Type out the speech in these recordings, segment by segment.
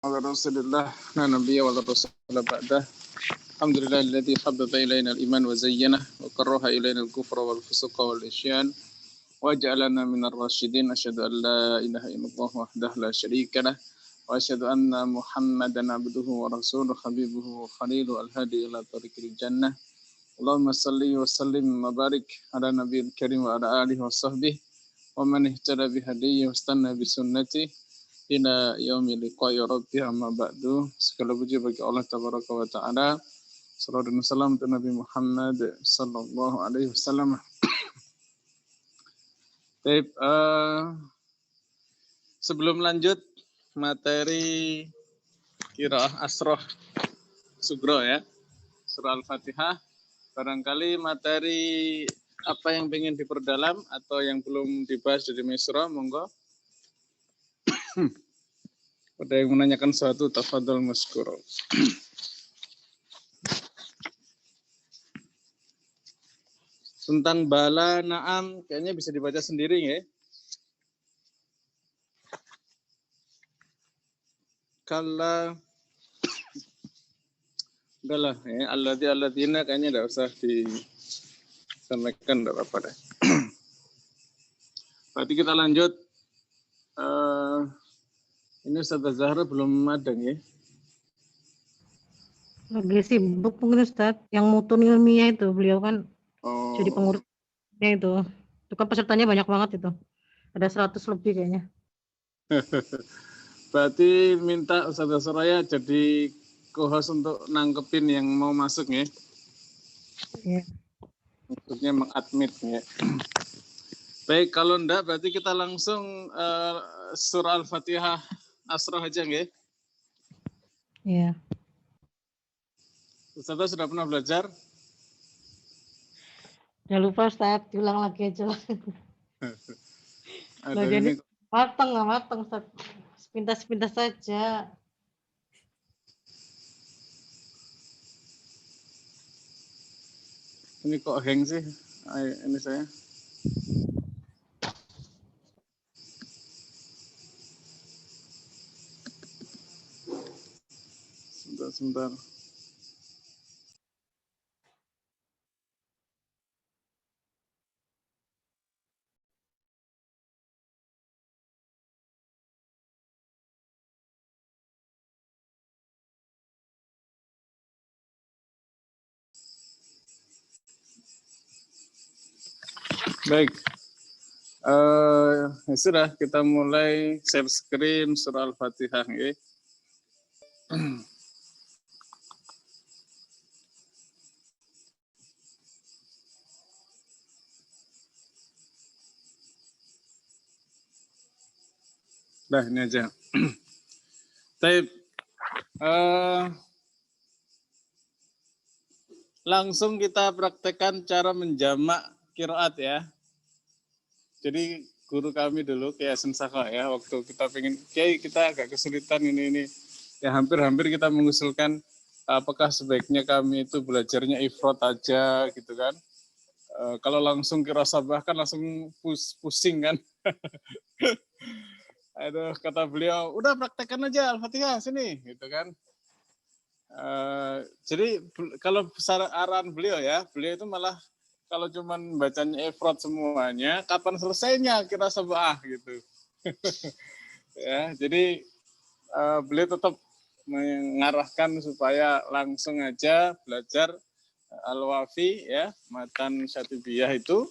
على رسول الله لا نبي ولا رسول بعده الحمد لله الذي حبب إلينا الإيمان وزينه وكره إلينا الكفر والفسوق والعصيان وجعلنا من الراشدين أشهد أن لا إله إلا الله وحده لا شريك له وأشهد أن محمدا عبده ورسوله حبيبه وخليله الهادي إلى طريق الجنة اللهم صل وسلم وبارك على نبي الكريم وعلى آله وصحبه ومن اهتدى بهديه واستنى بسنته ila yaumil liqa'i rabbi amma ba'du. Segala puji bagi Allah tabaraka wa taala. Salawat dan salam untuk Nabi Muhammad sallallahu alaihi wasallam. Baik, sebelum lanjut materi qiraah asroh sugro ya, surah Al-Fatihah, barangkali materi apa yang ingin diperdalam atau yang belum dibahas dari Misra, monggo. Ada yang menanyakan sesuatu, tafadhol maskur. Tentang bala na'am, kayaknya bisa dibaca sendiri ya. Kalla, udahlah ya, alladzina kayaknya tidak usah disampaikan, tidak apa-apa deh. Berarti kita lanjut. Ini Ustaz Zahra belum ada ya? Lagi sibuk mungkin Ustaz. Yang mutun ilmiah itu beliau kan jadi pengurusnya itu. Itu kan pesertanya banyak banget itu. Ada 100 lebih kayaknya. Berarti minta Ustaz Zahra jadi co-host untuk nangkepin yang mau masuk ya? Iya. Maksudnya mengadmit ya. Baik, kalau enggak berarti kita langsung surah Al-Fatihah Asroh aja nggih? Iya. Ustaz sudah pernah belajar? Udah lupa Ustaz, diulang lagi aja lah. Ada ini mateng Ustaz. Sepintas-sepintas saja. Ini kok hang sih? Ini saya. Sebentar. Baik. Ya sudah, kita mulai share screen surah Al-Fatihah ya. Dah, ini aja. Baik. Langsung kita praktekkan cara menjamak qiraat ya. Jadi guru kami dulu kayak Sensaka ya, waktu kita pengen kayak kita agak kesulitan ini ya, hampir kita mengusulkan apakah sebaiknya kami itu belajarnya ifrad aja gitu kan. Kalau langsung qiraah sabah kan langsung pusing kan. Aduh, kata beliau, udah praktekkan aja Al-Fatihah sini gitu kan. Jadi kalau arahan beliau ya, beliau itu malah kalau cuman bacanya ifrad semuanya, kapan selesainya qiraah sabah gitu. Ya, jadi beliau tetap mengarahkan supaya langsung aja belajar Al-Wafi ya, matan Syatibiyah itu,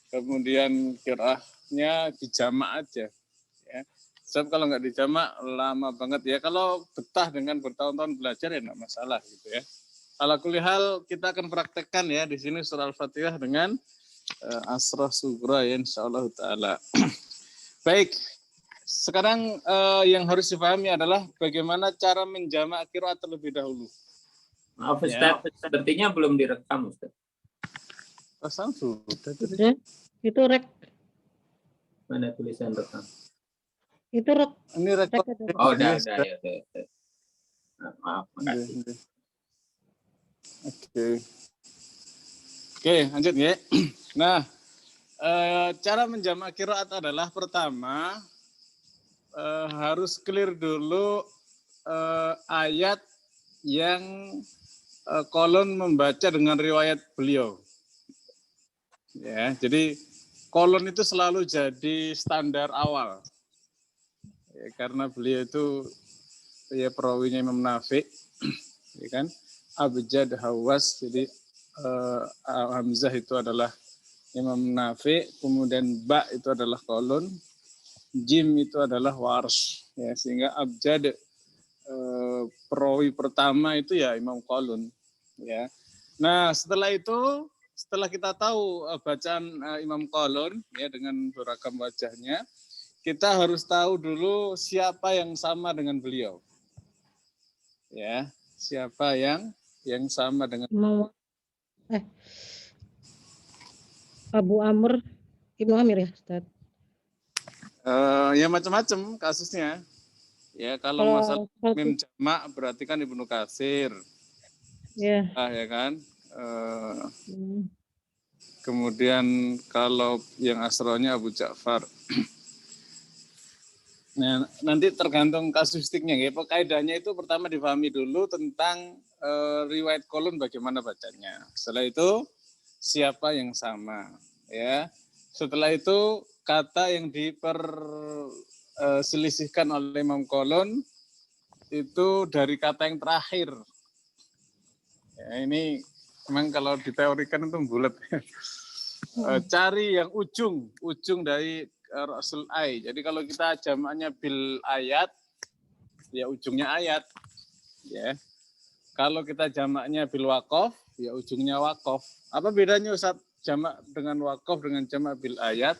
kemudian qiraahnya dijamak aja ya. Sebab kalau nggak dijamak lama banget ya. Kalau betah dengan bertahun-tahun belajar ya nggak masalah gitu ya. Ala kulli hal kita akan praktekkan ya di sini surah Al-Fatihah dengan asroh sugra ya insyaallah taala. Baik. Sekarang yang harus dipahami adalah bagaimana cara menjamak qiraat terlebih dahulu. Maaf Ustaz, sepertinya belum direkam Ustaz. Pasang sudah. Itu rek. Mana tulisan rekam? Itu rek. Ini rekod. Oh, udah ya. Maaf, makasih. Oke, lanjut ya. Nah, cara menjamak qiraat adalah pertama harus clear dulu ayat yang kolon membaca dengan riwayat beliau. Ya, jadi kolon itu selalu jadi standar awal. Ya, karena beliau itu ya perawinya Imam Nafi, ya kan? Abjad Hawas, jadi Hamzah itu adalah Imam Nafi, kemudian Ba itu adalah kolon, Jim itu adalah Warsh, ya, sehingga abjad perawi pertama itu ya Imam Qalun, ya. Nah, setelah kita tahu bacaan Imam Qalun ya dengan beragam wajahnya, kita harus tahu dulu siapa yang sama dengan beliau. Ya, siapa yang sama dengan Abu Amr Ibnu Amir ya, Ustaz? Ya macam-macam kasusnya. Ya, kalau masalah mim jamak berarti kan Ibnu Katsir. Ya. Ya kan? Kemudian kalau yang asronya Abu Ja'far. Nah, nanti tergantung kasustiknya. Ya. Kaidahnya itu pertama difahami dulu tentang riwayat kolon bagaimana bacanya. Setelah itu siapa yang sama. Ya. Setelah itu kata yang diperselisihkan oleh Imam Qalun itu dari kata yang terakhir. Ya, ini memang kalau diteorikan itu bulat. Cari yang ujung dari Rasul Ai. Jadi kalau kita jamaknya bil ayat, ya ujungnya ayat. Ya. Kalau kita jamaknya bil wakof, ya ujungnya wakof. Apa bedanya Ustaz jamak dengan wakof dengan jamak bil ayat?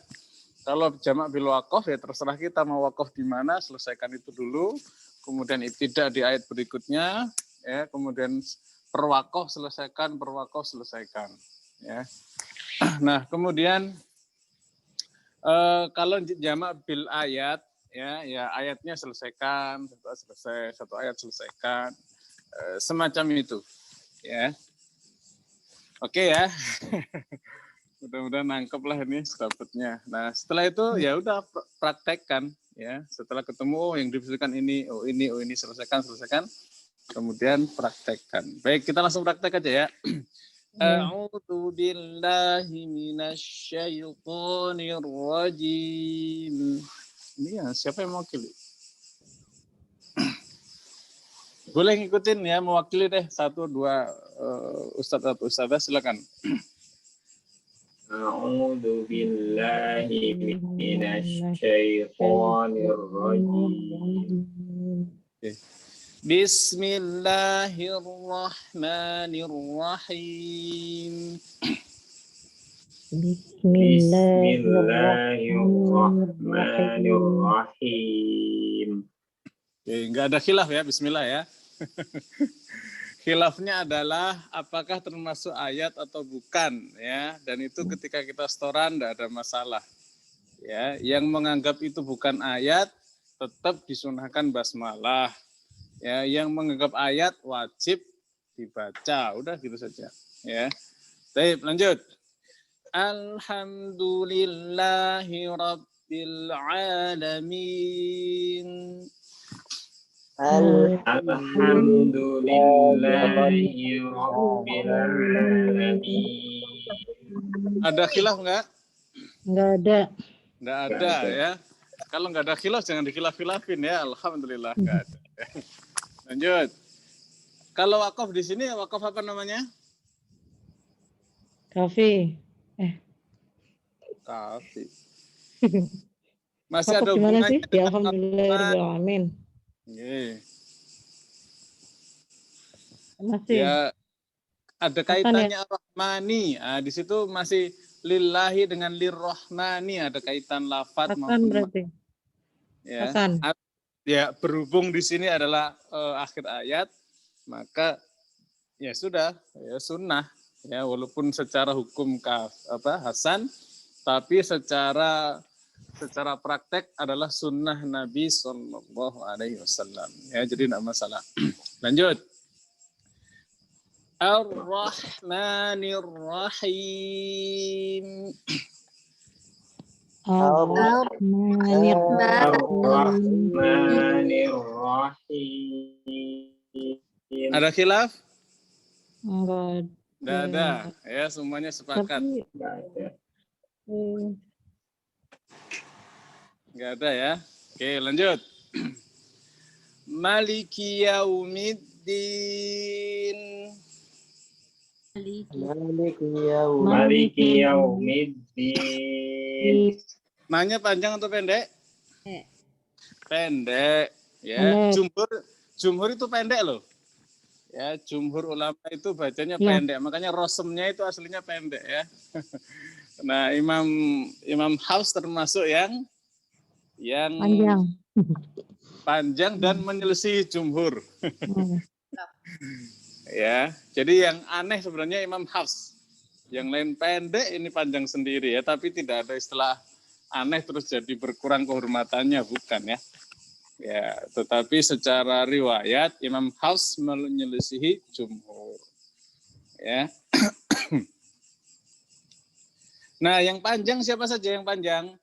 Kalau jamak bil wakof ya terserah kita mau wakof di mana, selesaikan itu dulu. Kemudian ibtidah di ayat berikutnya, ya. Kemudian perwakof selesaikan. Ya. Nah kemudian kalau jamak bil ayat, ya ayatnya selesaikan, satu ayat selesaikan, semacam itu, ya. Oke ya. Mudah-mudahan nangkep lah ini dapatnya. Nah setelah itu ya udah praktekkan, ya. Setelah ketemu yang dibutuhkan ini, ini selesaikan. Kemudian praktekkan. Baik, kita langsung praktek aja ya. A'udzu billahi minasyaitonir rajim. Ini ya, siapa yang mewakili? Boleh ngikutin ya, mewakili deh 1, 2 ustadz atau ustadzah silakan. A'udzu billahi minasyaitonir rajim. Bismillahirrahmanirrahim. Bismillahirrahmanirrahim. Enggak ada khilaf ya, bismillah ya. Khilafnya adalah apakah termasuk ayat atau bukan, ya. Dan itu ketika kita setoran enggak ada masalah. Ya, yang menganggap itu bukan ayat tetap disunahkan basmalah. Ya, yang menganggap ayat wajib dibaca. Udah gitu saja, ya. Baik, lanjut. Alhamdulillahi rabbil alamin. Alhamdulillahi rabbil alamin. Ada khilaf enggak? Enggak ada. Enggak ada ya. Kalau enggak ada khilaf jangan dikhilaf-khilafin ya. Alhamdulillah enggak ada. Lanjut. Kalau wakaf di sini wakaf apa namanya? Kafe. Kafe. Masih ada hubungannya sih? dengan Alhamdulillahirrahmanirrahim. Masih. Ya, ada kaitannya Ar-Rahmani. Nah, di situ masih lillahi dengan lirrahmani, ada kaitan lafadz Hasan berarti. Ya. Hasan. Ya, berhubung di sini adalah akhir ayat, maka ya sudah, ya sunnah, ya walaupun secara hukum hasan, tapi secara praktek adalah sunnah Nabi Sallallahu Alaihi Wasallam. Ya, jadi tidak masalah. Lanjut. Ar-Rahmanir Rahim. Ar-Rahmanir-Rahim. Ada khilaf? Enggak Tidak ada. Ya, semuanya sepakat. Tapi Nggak ada. Nggak ada ya. Oke, lanjut. Maliki yaumiddin. Maliki yaumiddin. Manya panjang atau pendek? Pendek. Ya, Pendek. jumhur itu pendek loh. Ya, jumhur ulama itu bacanya Ya. pendek. Makanya rosemnya itu aslinya pendek ya. Nah, Imam Hafs termasuk yang Panjang. panjang dan menyelesaikan jumhur. Hmm. Ya, jadi yang aneh sebenarnya Imam Hafs. Yang lain pendek, ini panjang sendiri ya, tapi tidak ada istilah aneh terus jadi berkurang kehormatannya, bukan ya. Ya, tetapi secara riwayat Imam Hafs menyelisihi jumhur. Ya. Nah, yang panjang siapa saja yang panjang?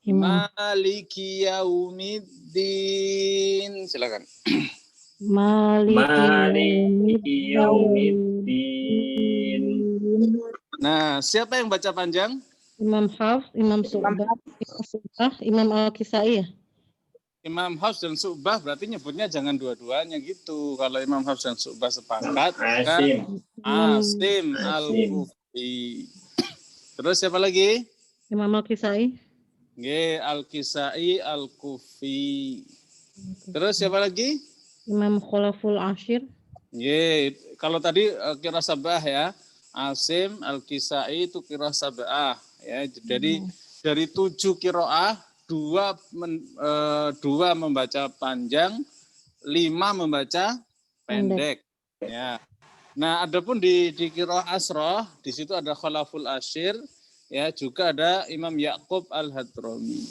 Maliki yaumiddin. Silakan. Maliki yaumiddin. Nah, siapa yang baca panjang? Imam Hafs, Imam Syu'bah, Imam Al-Kisai ya? Imam Hafs dan Syu'bah berarti nyebutnya jangan dua-duanya gitu. Kalau Imam Hafs dan Syu'bah sepakat, Asim. Asim Al-Kufi. Terus siapa lagi? Imam Al-Kisai. Al-Kisai Al-Kufi. Terus siapa lagi? Imam Khalaful Ashir. Kalau tadi kira sabah ya. Asim Al-Kisai itu kira sabah ya. Jadi dari 7 kiroah, 2 membaca panjang, 5 membaca pendek. Ya. Nah, adapun di kiroah asroh, di situ ada Khalaful Ashir, ya juga ada Imam Ya'qub Al-Hadrami.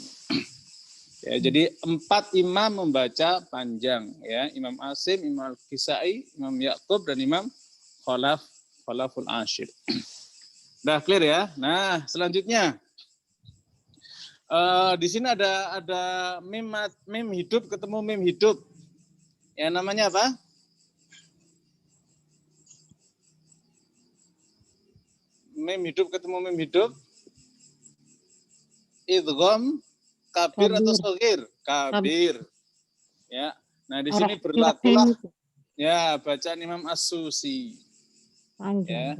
Ya, jadi 4 imam membaca panjang ya, Imam Asim, Imam Al-Kisai, Imam Ya'qub dan Imam Khalaful Ashir. Udah clear ya? Nah, selanjutnya di sini ada mim hidup ketemu mim hidup. Ya, namanya apa? Mim hidup ketemu mim hidup. Idgham kabir atau shagir? Kabir. Ya. Nah, di sini berlakulah ya bacaan Imam As-Susi. Ya.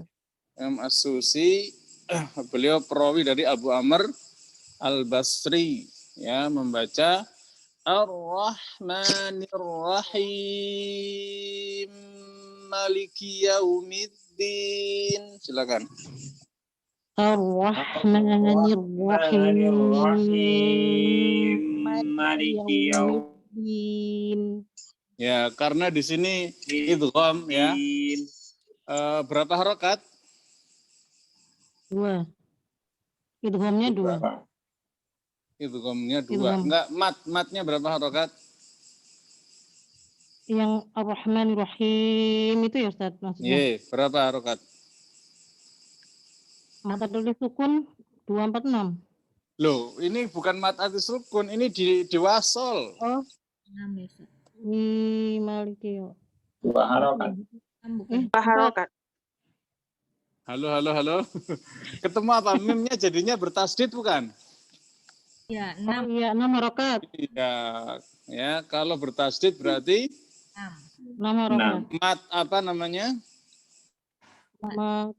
Imam As-Susi beliau perawi dari Abu Amr Al-Basri ya, membaca Ar-Rahmanir Rahim Maliki Yaumiddin. Silakan. Ar-Rahmanir Rahim Maliki Yaumiddin. Ya, karena di sini idgham ya. Berapa harokat? 2. Idghamnya 2. Idghamnya 2. Enggak, matnya berapa harokat? Yang Ar-Rahmanir Rahim itu ya Ustaz maksudnya? Berapa harokat? Mata tulis sukun 246. Loh, ini bukan mat atis rukun, ini di wasol. Oh. Maliki. 2 harokat. 2 harokat. Halo. Ketemu apa? Mimnya jadinya bertasdid bukan? Iya, 6. Iya, 6 harokat. Iya. Ya, kalau bertasdid berarti 6 harokat. Mat apa namanya? Mat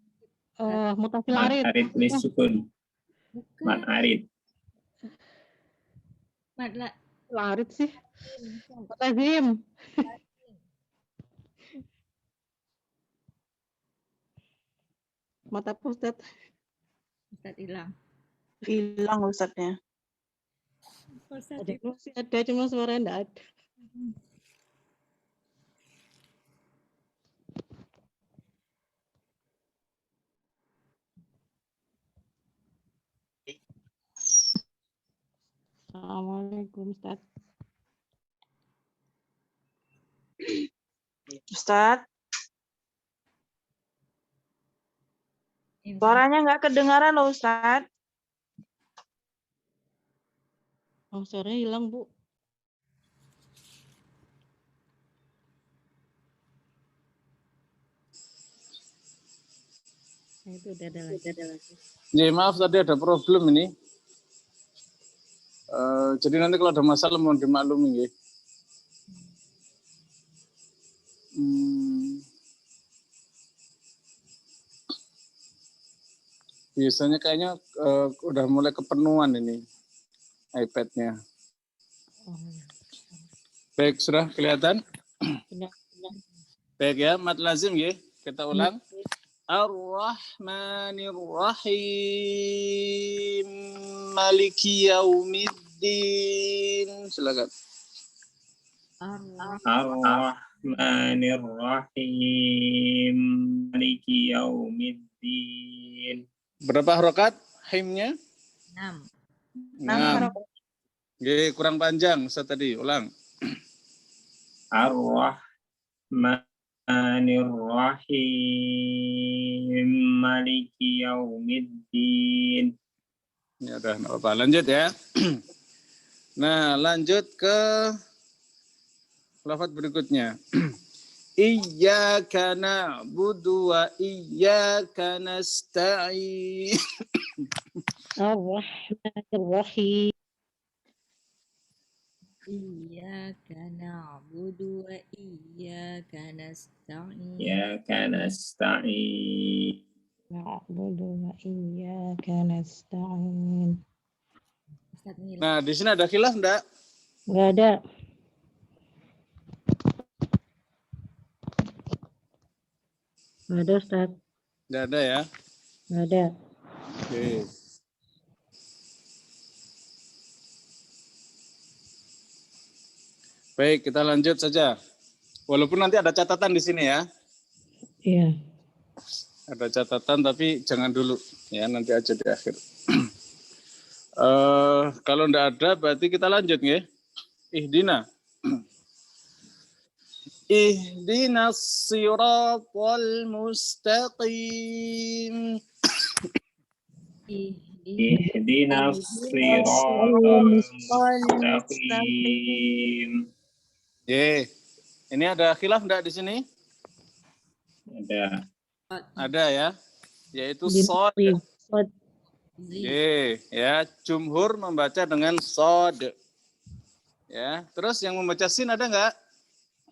mutasil arid. Arid tulis sukun. Mat arid. Mat arid sih. Lazim. Mata Ustaz. Ustaz hilang. Hilang Ustaznya. Ada cuma suaranya enggak ada. Assalamualaikum Ustaz. Ustaz. Suaranya nggak kedengaran loh Ustaz. Oh, suaranya hilang, Bu. Nah, itu udah ada lagi. Ya, maaf tadi ada problem ini. Jadi nanti kalau ada masalah mohon dimaklumi ya. Biasanya kayaknya udah mulai kepenuhan ini iPad-nya. Oh, ya. Baik, sudah kelihatan? Sudah. Baik ya, mat lazim ya. Kita ulang. Ar-Rahmanir-Rahim Maliki Yaumiddin. Silakan. Ar-Rahmanir-Rahim Maliki Yaumiddin. Berapa harokat himnya? 6. 6. Oke, kurang panjang Ustaz tadi. Ulang. Ar-Rahmanir-Rahim Maliki Yaumiddin. Ya udah, nggak apa-apa. Lanjut ya. Nah, lanjut ke lafaz berikutnya. Iyyaka na'budu wa iyyaka nasta'in. Ar-Rahmanir-Rahim. Iyyaka na'budu wa iyyaka nasta'in. Iyyaka nasta'in. Na'budu wa iyyaka nasta'in. Ustaz Nil. Nah, di sini ada khilaf enggak? Enggak ada. Enggak ada, Ustaz. Enggak ada ya. Enggak ada. Oke. Baik, kita lanjut saja. Walaupun nanti ada catatan di sini ya. Iya. Ada catatan tapi jangan dulu ya, nanti aja di akhir. Kalau enggak ada berarti kita lanjut ya. Ihdina. Ihdinas siratal mustaqim. Ihdinas siratal mustaqim. Ini ada khilaf enggak di sini? Ada. Ada ya. Yaitu Ihdinas shod. siratal Ya, jumhur membaca dengan shod. Ya, terus yang membaca sin ada enggak?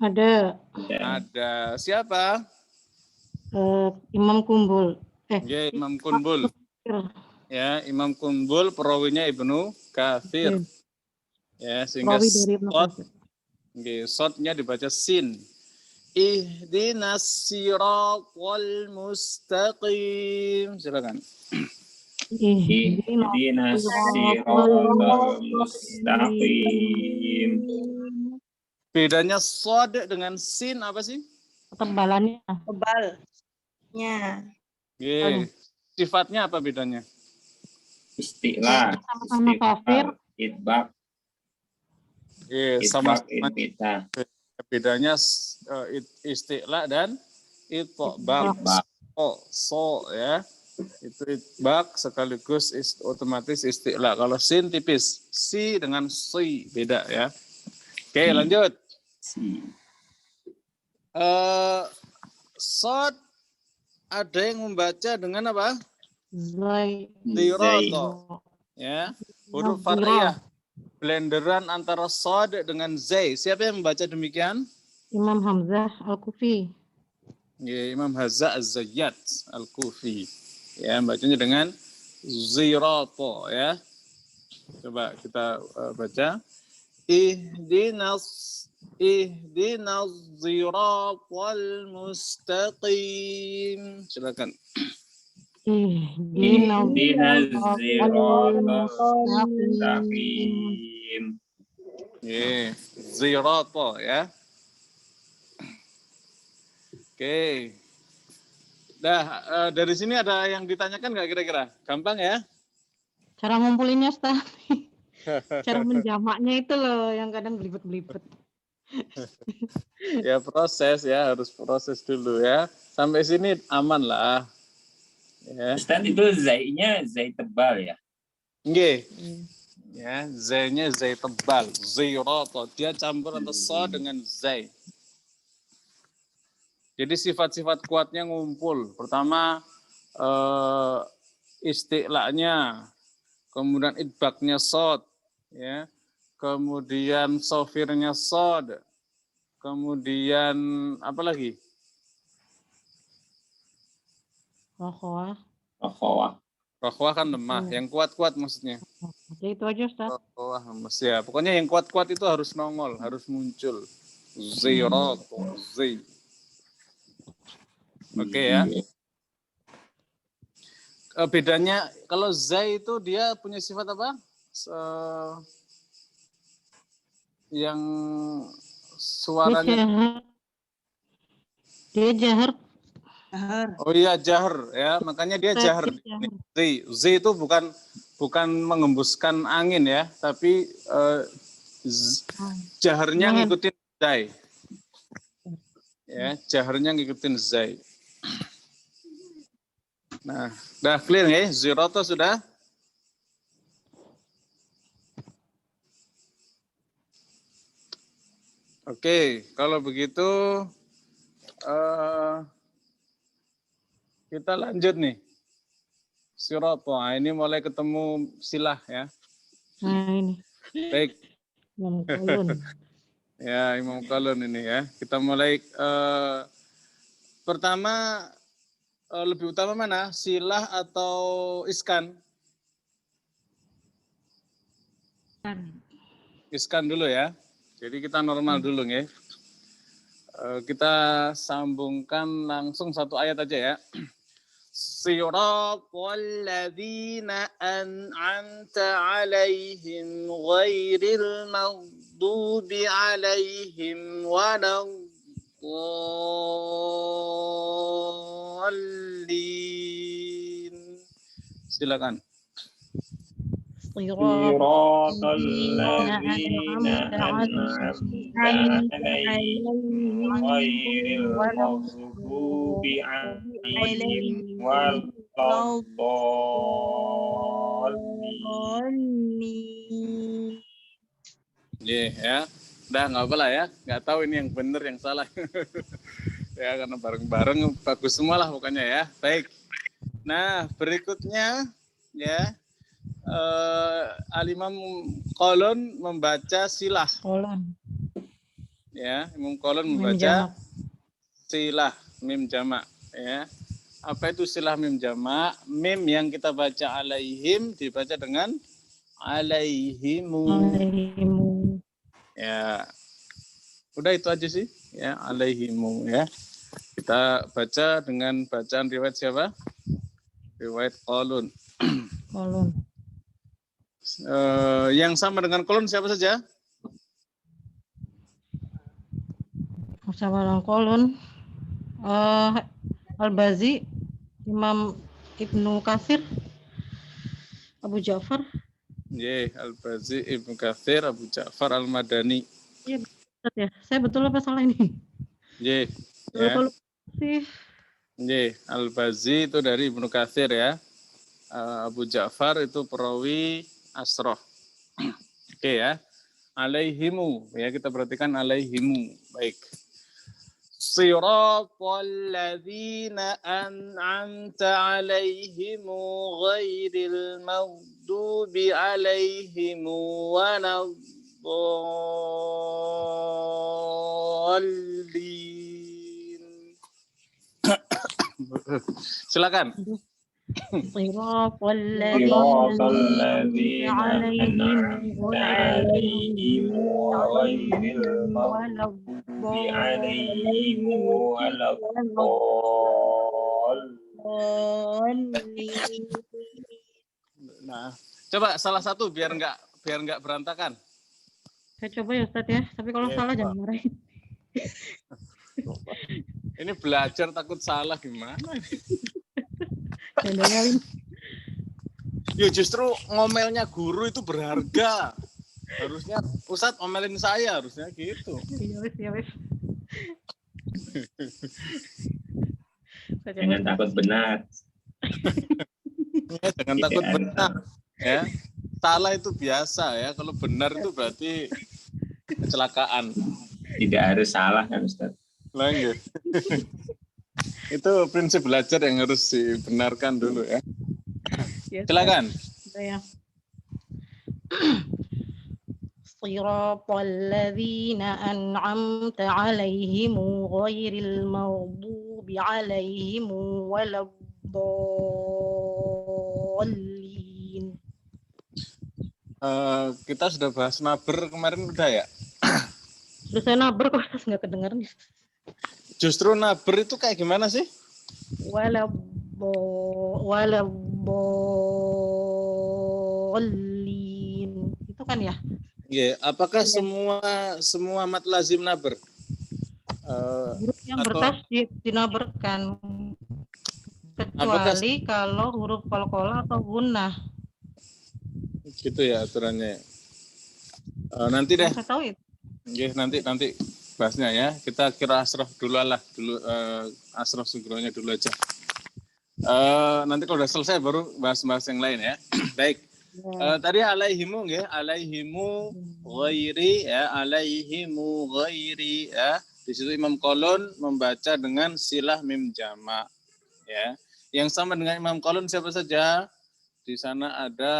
Ada. Ada. Siapa? Imam Kumbul. Imam Kunbul. Ya, Imam Kunbul perawinya Ibnu Katsir. Ya, sehingga Perawi dari Ibnu shod, Katsir. shotnya dibaca sin. Ihdinas siratal mustaqim. Silakan. Ihdinas siratal mustaqim. Bedanya shod dengan sin apa sih? Ketebalannya. Tebalnya. Sifatnya apa bedanya? Istilah. Sama-sama kafir. Idbak. Sama Idbita. bedanya istilah dan itbak. So ya. Itu itbak sekaligus otomatis istilah. Kalau sin tipis. Si dengan si beda ya. Oke, lanjut. Sod ada yang membaca dengan apa? Ziroto. Ya, huruf far'iyah. Blenderan antara sod dengan zai. Siapa yang membaca demikian? Imam Hamzah Al-Kufi. Ya, Imam Hamzah Az-Zayyat Al-Kufi. Ya, bacanya dengan ziroto ya. Coba kita baca. Ihdinas siratal mustaqim. Silakan. Ihdinas siratal mustaqim. Zirato ya. Oke. Dari sini ada yang ditanyakan nggak kira-kira? Gampang ya? Cara ngumpulinnya, Ustaz. Cara menjamaknya itu loh yang kadang belibet-belibet. Ya proses ya, harus proses dulu ya. Sampai sini aman lah. Ya. Ustaz itu zai-nya zai tebal ya? Nggih. Ya, zai-nya zai tebal. Zirata. Dia campur antara sa dengan zai. Jadi sifat-sifat kuatnya ngumpul. Pertama, istiqlaknya, kemudian idbaknya sod, ya, kemudian sofirnya sod, kemudian apa lagi? Rokoah. Rokhwah kan lemah, yang kuat-kuat maksudnya. Jadi itu aja Ustaz. Rokhwah lemes ya. Pokoknya yang kuat-kuat itu harus nongol, harus muncul. Zirat, zi. Oke ya. Bedanya kalau zai itu dia punya sifat apa? Yang suaranya Dia jahar. Oh iya jahar ya, makanya dia jahar. Z itu bukan mengembuskan angin ya, tapi jaharnya ngikutin zai. Ya, jaharnya ngikutin zai. Nah, udah clear ya? Zirata sudah? Oke, kalau begitu kita lanjut nih. Sirata, ini mulai ketemu silah ya. Nah ini. Baik. Imam Qalun. Ya, Imam Qalun ini ya. Kita mulai pertama lebih utama mana? Silah atau iskan? Iskan dulu ya. Jadi kita normal dulu ya. Kita sambungkan langsung satu ayat aja ya. Siratal ladzina an'amta 'alaihim ghairil maghdubi 'alaihim waladdallin. Silakan. صراط الذين أنعمت عليهم غير المغضوب عليهم ولا الضالين. Ya, udah nggak apa lah ya, nggak tahu ini yang benar yang salah. Ya karena bareng-bareng bagus semua lah pokoknya ya. Baik. Nah berikutnya ya. Al-Imam Qalun membaca silah. Ya, Imam Qalun membaca silah mim jamak ya. Apa itu silah mim jamak? Mim yang kita baca alaihim dibaca dengan alaihimu. Ya. Udah itu aja sih ya, alaihimu ya. Kita baca dengan bacaan riwayat siapa? Riwayat Qalun. Yang sama dengan Qalun siapa saja? Sama dengan Qalun, Al-Bazi, Imam Ibnu Katsir, Abu Ja'far. Al-Bazi, Ibnu Katsir, Abu Ja'far Al-Madani. Iya, betul ya. Saya betul apa salah ini? Ya. Al-Bazi itu dari Ibnu Katsir ya. Abu Ja'far itu perawi Asroh. Oke ya. Alaihimu. Ya kita perhatikan alaihimu. Baik. Siratal ladzina an'amta alaihim ghairil maghdubi alaihim waladdallin. Silakan. صراط الذين أنعمت عليهم غير المغضوب عليهم ولا الضالين. Nah, coba salah satu biar nggak berantakan. Saya coba ya Ustadz ya, tapi kalau salah jangan marahin. Ini belajar takut salah gimana? Ya justru ngomelnya guru itu berharga. Harusnya Ustadz omelin saya, harusnya gitu. Iya wes. Jangan takut benar. Jangan takut benar. Ya. salah itu biasa ya. Kalau benar itu berarti kecelakaan. Tidak harus salah kan Ustaz. Lah nggih. Itu prinsip belajar yang harus dibenarkan dulu ya. Silakan. Ya. Siratal ladzina an'amta 'alaihim ghairil maghdubi 'alaihim waladdallin. Kita sudah bahas naber kemarin udah ya? Sudah saya naber kok nggak kedengeran. Justru naber itu kayak gimana sih? Waladdallin. Itu kan ya? Iya, apakah semua mat lazim naber? Huruf yang atau- bertasydid dinaberkan kecuali kalau huruf qalqalah atau gunnah. Gitu ya aturannya. Nanti deh, Saya tahu itu. ya, nanti bahasnya ya. Kita kira asrof dulu lah, asrof sugronya dulu aja. Nanti kalau udah selesai baru bahas yang lain ya. Baik. Tadi alaihimu ya, alaihimu ghairi ya, alaihimu ghairi ya. Di situ Imam Qalun membaca dengan silah mim jamak ya. Yang sama dengan Imam Qalun siapa saja? Di sana ada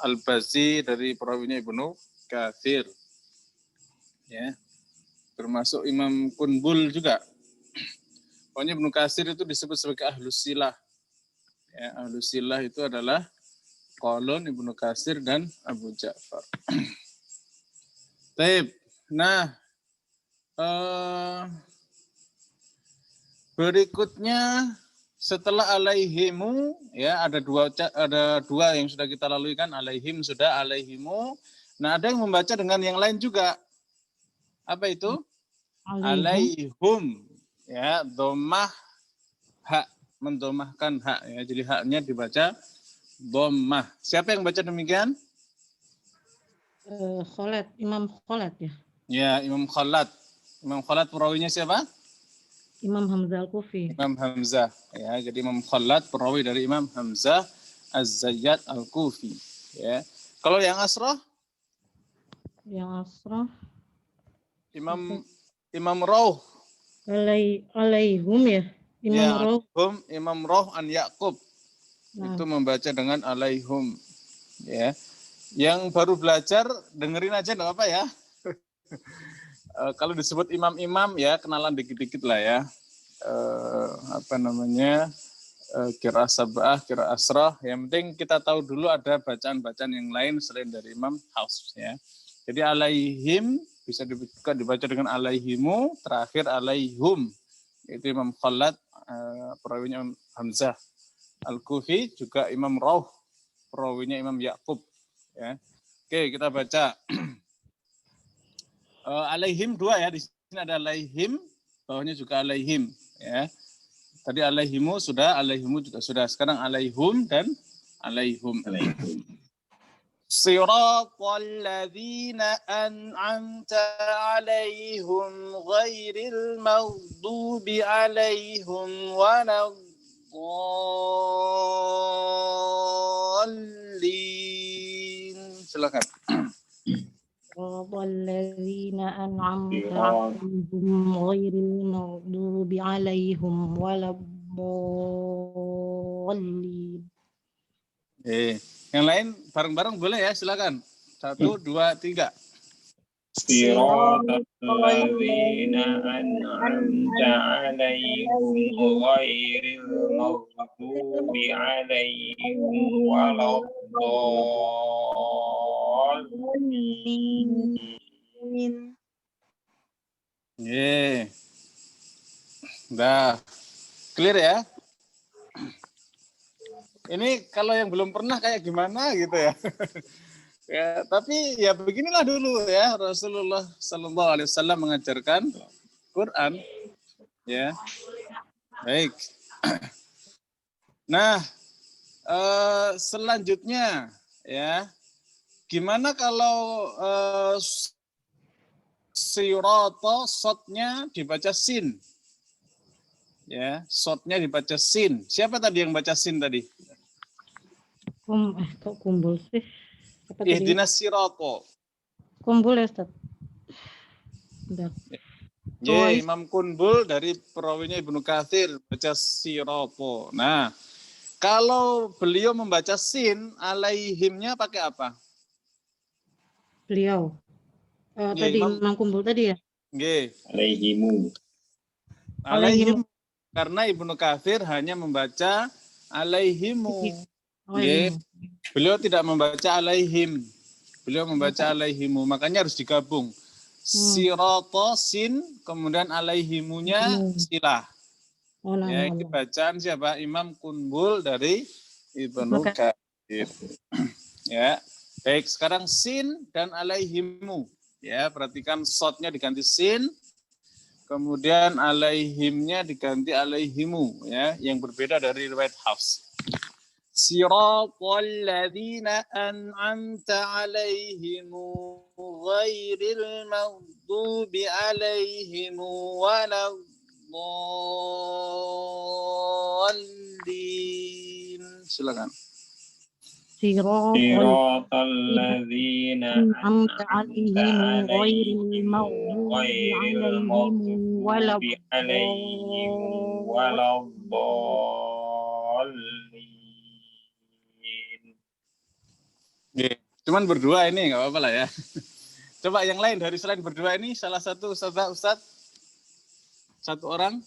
Al-Bazi dari perawinya Ibnu Katsir. Ya. Termasuk Imam Kunbul juga. Pokoknya Ibnu Katsir itu disebut sebagai ahlus silah. Ya, ahlus silah itu adalah Qalun, Ibnu Katsir dan Abu Ja'far. Baik. Nah, berikutnya setelah alaihimu ya ada dua yang sudah kita lalui kan, alaihim sudah, alaihimu. Nah, ada yang membaca dengan yang lain juga. Apa itu? Alaihum ya, dhammah hak, mendomahkan hak ya. Jadi haknya dibaca dhammah. Siapa yang baca demikian? Khalid, Imam Khalid ya. Ya, Imam Khalid. Imam Khalid perawinya siapa? Imam Hamzah Al-Kufi. Imam Hamzah ya. Jadi Imam Khalid perawi dari Imam Hamzah Az-Zayyad Al-Kufi ya. Kalau yang asrah? Yang asrah Imam Rauh. Alaihum ya. Imam Ya, Rauh. Imam Rauh an Yaqub. Nah. Itu membaca dengan alaihum ya. Yang baru belajar dengerin aja enggak apa ya. Kalau disebut imam-imam ya kenalan dikit-dikit lah ya. Qiraah sab'ah, qiraah asrah. Yang penting kita tahu dulu ada bacaan-bacaan yang lain selain dari Imam Hafs ya. Jadi alaihim bisa dibaca dengan alaihimu, terakhir alaihum. Itu Imam Khalid, perawinya Hamzah Al-Kufi, juga Imam Rauh, perawinya Imam Yaqub. Ya. Oke, kita baca. Alaihim dua ya, di sini ada alaihim, bawahnya juga alaihim. Ya. Tadi alaihimu sudah, alaihimu juga sudah. Sekarang alaihum dan alaihum. Siratal ladzina an'amta 'alaihim ghairil maghdubi alaihim waladdallin. Silakan. Siratal ladzina an'amta 'alaihim ghairil maghdubi 'alaihim waladdallin. Yang lain bareng-bareng boleh ya, silakan. 1, 2, 3. Siratal ladzina an'amta 'alaihim ghairil maghdubi 'alaihim waladdallin. Udah clear ya? Ini kalau yang belum pernah kayak gimana gitu ya. Ya, tapi ya beginilah dulu ya, Rasulullah Sallallahu Alaihi Wasallam mengajarkan Quran. Ya, baik. Nah, selanjutnya ya, gimana kalau sirato sotnya dibaca sin? Ya, sotnya dibaca sin. Siapa tadi yang baca sin tadi? Kok kumbul sih? Apa tadi? Ihdinas sirata. Kumbul ya, Ustaz. Bentar. Ye, Imam Kunbul dari perawinya Ibnu Katsir baca sirata. Nah, kalau beliau membaca sin, alaihimnya pakai apa? Beliau. Nggih, Tadi Imam Kumbul tadi ya? Nggih. Alaihimu. Alaihim karena Ibnu Katsir hanya membaca alaihimu. Nggih. Beliau tidak membaca alaihim. Beliau membaca alaihimu, makanya harus digabung. Sirata sin, kemudian alaihimunya silah. Ya, ini bacaan siapa? Imam Kunbul dari Ibnu Katsir. Ya. Baik, sekarang sin dan alaihimu. Ya, perhatikan shotnya diganti sin, kemudian alaihimnya diganti alaihimu, ya, yang berbeda dari riwayat Hafs. Siratal ladzina an'amta alaihim ghairil maghdubi alaihim waladdallin. Silakan. Siratal ladzina an'amta alaihim ghairil maghdubi alaihim waladdallin. Cuman berdua ini nggak apa-apa lah ya. Coba yang lain dari selain berdua ini, salah satu Ustadz, satu orang.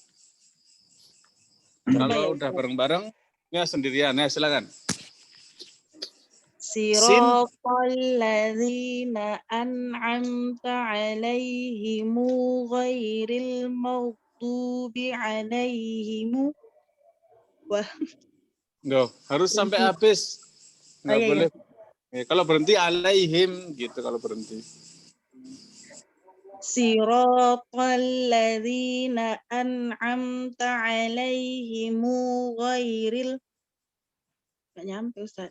Kalau udah bareng-bareng, ya sendirian, ya silakan. Siratal ladzina an'amta alaihim ghairil maghdubi alaihim. Wah. Nggak, harus sampai habis. Nggak boleh. Ya, kalau berhenti alaihim gitu kalau berhenti. Siratal ladzina an'amta alaihim ghairil. Enggak nyampe, Ustaz.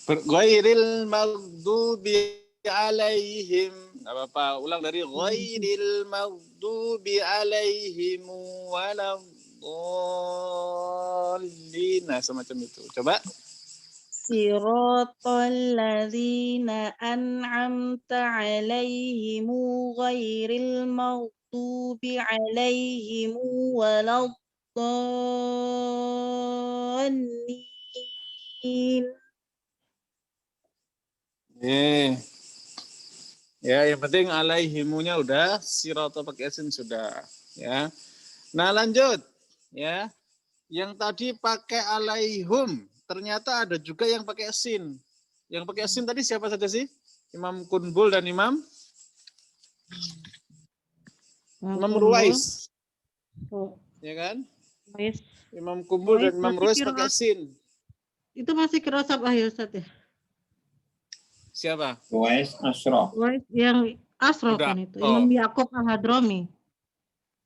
Ghairil maghdubi alaihim. Enggak apa-apa, ulang dari ghairil maghdubi alaihim waladdallin. Nah, semacam itu. Coba. Siratal ladzina an'amta alaihim ghairil maghdubi alaihim waladdallin. Ya, yang penting alaihimunya udah, sirata pakai sin sudah, ya. Nah, lanjut, ya. Yang tadi pakai alaihum, ternyata ada juga yang pakai sin. Yang pakai sin tadi siapa saja sih? Imam Kunbul dan Imam Ruwais. Ya kan? Imam Kunbul dan Imam Ruwais pakai sin. Itu masih kerasap ya Ustaz ya? Siapa? Ruwais Ashraf. Ruwais yang Ashraf kan itu. Imam Yaqub Al-Hadrami.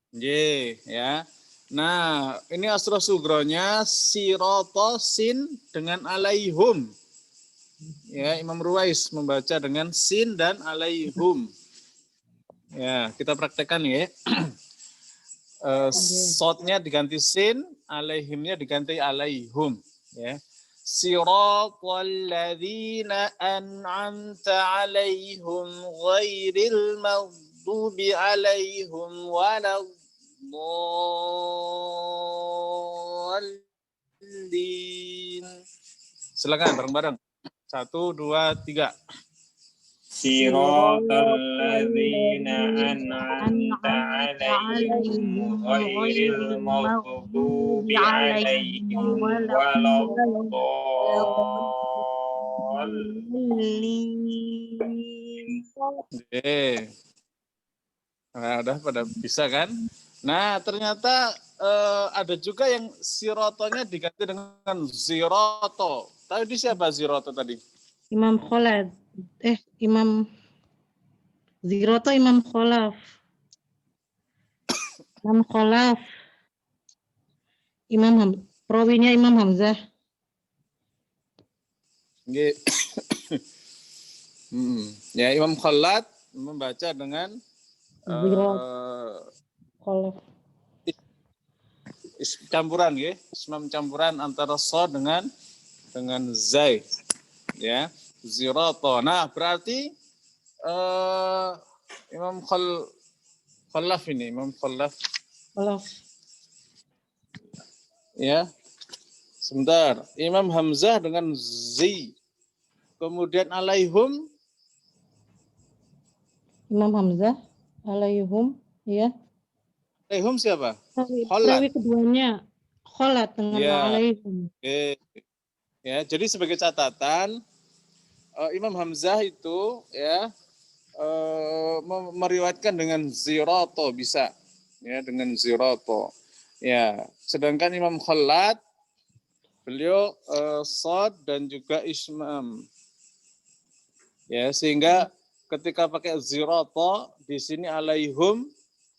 Ya. Nah, ini Ashraf Sugronya sirata sin dengan alaihum. Ya, Imam Ruwais membaca dengan sin dan alaihum. Ya, kita praktekkan ya. Shotnya diganti sin, alaihimnya diganti alaihum. Ya. Siratal ladzina an'amta alaihim ghairil maghdubi alaihim waladdallin. Silakan bareng-bareng. 1, 2, 3. Siratal ladzina an'amta alaihim ghairil maghdubi alaihim waladdallin. Nah, udah pada bisa kan? Nah, ternyata ada juga yang sirotonya diganti dengan ziroto. Tadi siapa ziroto tadi? Imam Khalad. Imam Ziroto Imam Khalaf. Imam Khalaf. Perawinya Imam Hamzah. Ya, Imam Khalad membaca dengan campuran ya, campuran antara so dengan dengan zai. Ya, zirata. Nah, berarti Imam Khalaf ini, Imam Khalaf. Kalau Ya, sebentar. Imam Hamzah dengan zi. Kemudian alaihum. Imam Hamzah, alaihum, ya. Alaihum siapa? Rawi Khalat. keduanya kholat dengan Ya, alaihum. oke. Ya, jadi sebagai catatan, Imam Hamzah itu ya meriwayatkan dengan zirato bisa, ya dengan zirato. Ya, sedangkan Imam Khallat beliau shad dan juga ismam. Ya, sehingga ketika pakai zirato di sini alaihum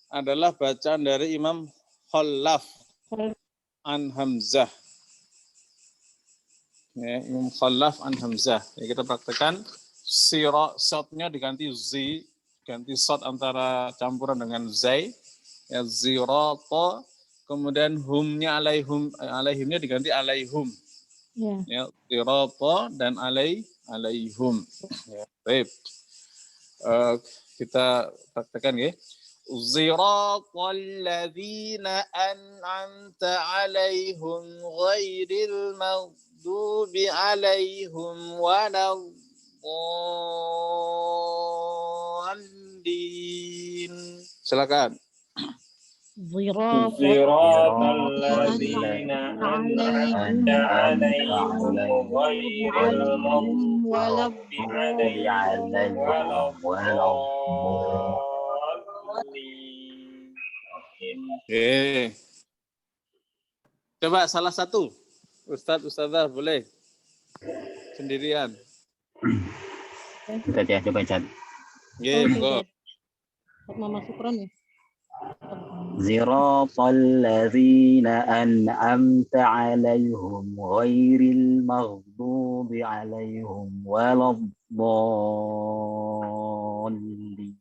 adalah bacaan dari Imam Khalaf an Hamzah. Ya, Imam Khalaf an Hamzah. Ya, kita praktekkan shadnya diganti zi, ganti shad antara campuran dengan zai, ya zirata, kemudian humnya alaihimnya diganti alaihum. Ya. Ya, zirata dan alaihum. Ya, baik. Kita praktekkan ya. Ziratal ladzina an'amta alaihim ghairil maghdubi alaihim waladdallin. Silakan. صراط الذين أنعمت عليهم غير المغضوب عليهم ولا الضالين. Coba salah satu. Ustadzah boleh. Sendirian. Ustaz ya, coba Ustaz. Nggih, monggo. Mama Sukron ya. Ziratal ladzina an'amta 'alaihim ghairil maghdubi 'alaihim waladdallin.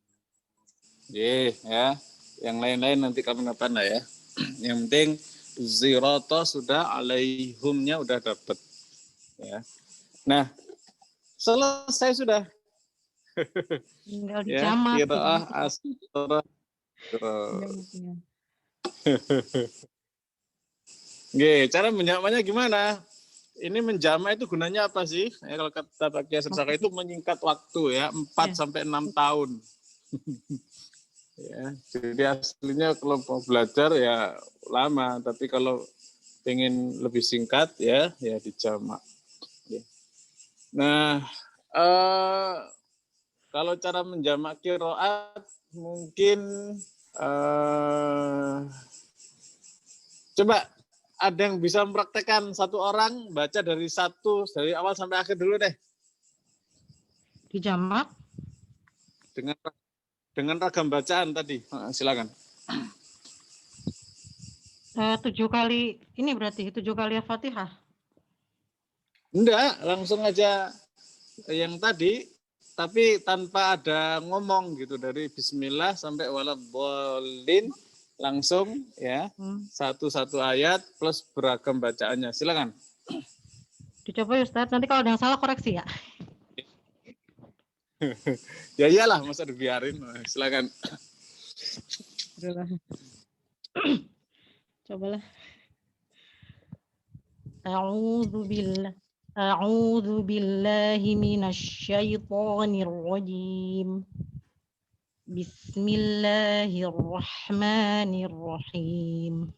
Ya. Yang lain-lain nanti kapan-kapan lah ya. Yang penting zirata sudah, alaihumnya udah dapat. Ya. Nah, selesai sudah. Tinggal Ya, dijamak. qiraah asra. Nggih, cara menjamaknya gimana? Ini menjamak itu gunanya apa sih? Ya, kalau kata Pak Kiai Sersaka itu menyingkat waktu ya, 4 sampai 6 tahun. Ya, jadi aslinya kalau mau belajar ya lama, tapi kalau pengen lebih singkat ya dijamak. Ya. Nah, kalau cara menjamak qiraat mungkin coba ada yang bisa mempraktekkan satu orang baca dari awal sampai akhir dulu deh. Dijamak Dengan ragam bacaan tadi. Silakan. 7 kali ini berarti 7 kali Al-Fatihah. Enggak, langsung aja yang tadi, tapi tanpa ada ngomong gitu, dari bismillah sampai waladhdallin langsung ya. Satu ayat plus beragam bacaannya. Silakan. Dicoba ya Ustaz, nanti kalau ada yang salah koreksi ya. Ya iyalah, masa dibiarin. Silakan. Cobalah. A'udzu billahi minasy syaithanir rajim. Bismillahirrahmanirrahim.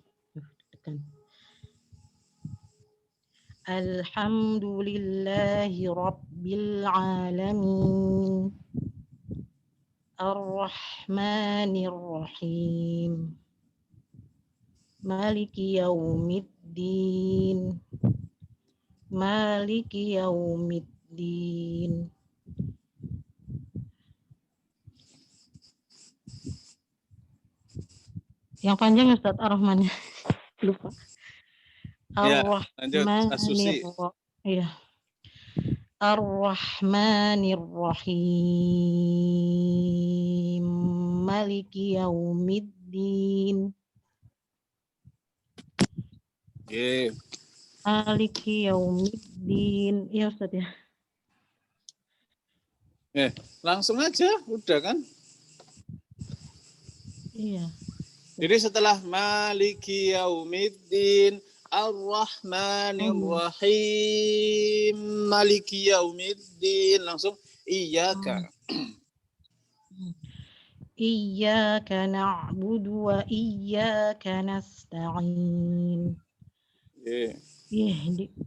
Alhamdulillahi rabbil alamin. Ar-Rahmanir Rahim. Maliki yaumiddin. Maliki yaumiddin. Yang panjang Ustaz Ar-Rahman. Lupa. Ya, lanjut As-Susi. Iya. Ar-Rahmanir Rahim. Maliki yaumiddin. Oke. Maliki yaumiddin. Iya Ustaz ya. Langsung aja, udah kan? Iya. Jadi setelah Maliki Yaumiddin, Ar-Rahmanir Oh, Rahim, Maliki Yaumiddin, langsung Iyyaka. Iyyaka na'budu wa iyyaka nasta'in.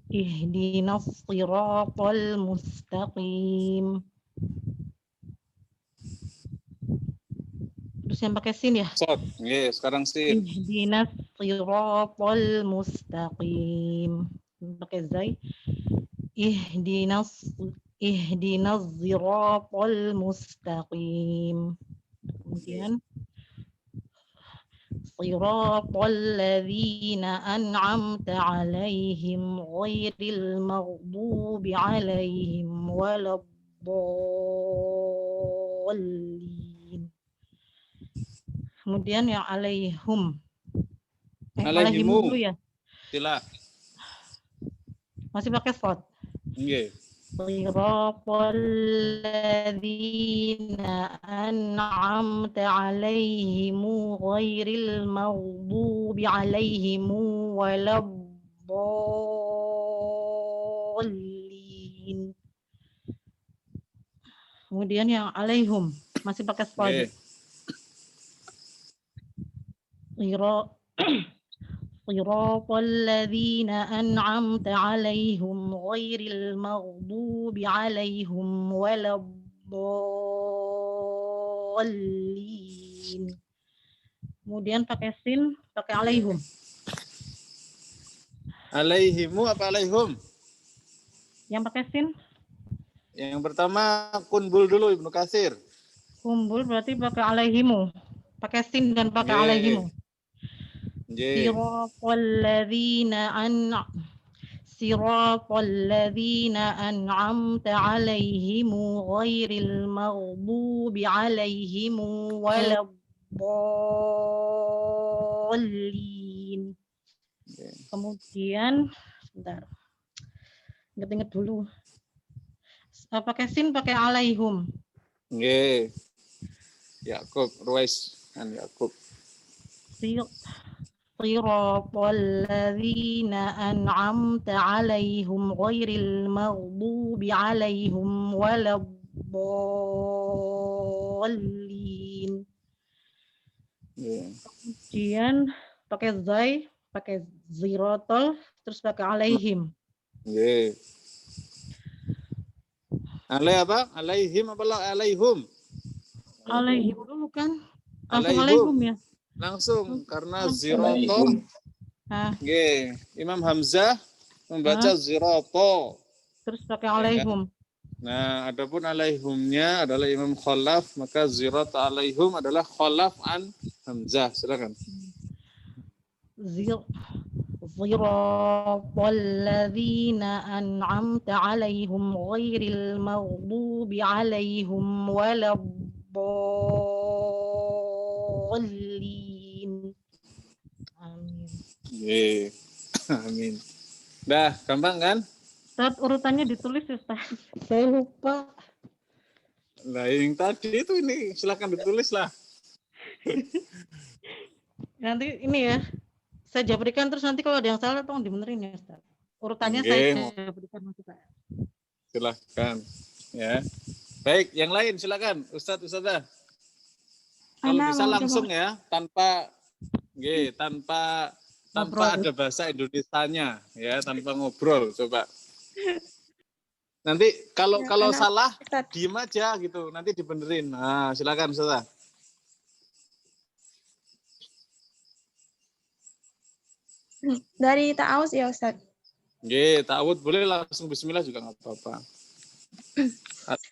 Ihdinas siratal mustaqim. Terus yang pakai sin ya? Sot. Sekarang sin. Ihdinas siratal mustaqim. Pakai zai. Ihdinas siratal mustaqim. Kemudian siratal ladzina an'amta 'alaihim ghairil maghdubi 'alaihim waladdallin. Kemudian yang alaihum. Alaihimu dulu ya. Sila. Masih pakai shad. Nggih. Siratal ladzina an'amta 'alaihim ghairil maghdubi 'alaihim waladdallin. Kemudian yang alaihum masih pakai shad. Siratal ladzina an'amta 'alaihim ghairil maghdubi 'alaihim waladdallin. Kemudian pakai sin, pakai alaihum. Alaihimu apa alaihum? Yang pakai sin? Yang pertama kunbul dulu Ibnu Katsir. Kumbul berarti pakai alaihimu. Pakai sin dan pakai alaihimu. Siratal ladzina an'amta 'alaihim ghairil maghdubi 'alaihim waladdallin. Kemudian sebentar. Ingat-ingat dulu. Pakai sin, pakai alaihum. Nggih. Yakub, Ruwais kan Yakub. Siratal ladzina an'amta 'alaihim ghairil maghdubi 'alaihim waladdallin. Kemudian pakai zai, pakai ziratal, terus pakai alaihim. Nggih. Apa? Alaihim apa alaihum? Alaihim dulu kan? Langsung alaihum ya? Langsung karena zirato. Nggih, Imam Hamzah membaca zirato. Terus pakai alaihum. Nah, adapun alaihumnya adalah Imam Khalaf, maka zirat alaihum adalah Khalaf an Hamzah. Silakan. Siratal ladzina an'amta 'alaihim ghairil maghdubi 'alaihim waladdallin. Amin. Amin. Dah, gampang kan? Ustaz, urutannya ditulis ya, Ustaz. Saya lupa. Nah, yang tadi itu ini silakan ditulis lah. Nanti ini ya, saya jabrikan terus nanti kalau ada yang salah tolong dibenerin ya, Ustaz. Urutannya saya jabrikan Ustaz. Silakan. Ya. Baik, yang lain silakan, Ustazah. Kalau bisa langsung ya, tanpa ada bahasa Indonesianya ya, tanpa ngobrol coba. Nanti kalau salah diem aja gitu, nanti dibenerin. Nah, silakan Ustazah. Dari ta'awuz ya Ustaz. Nggih, ta'awud boleh langsung bismillah juga enggak apa-apa.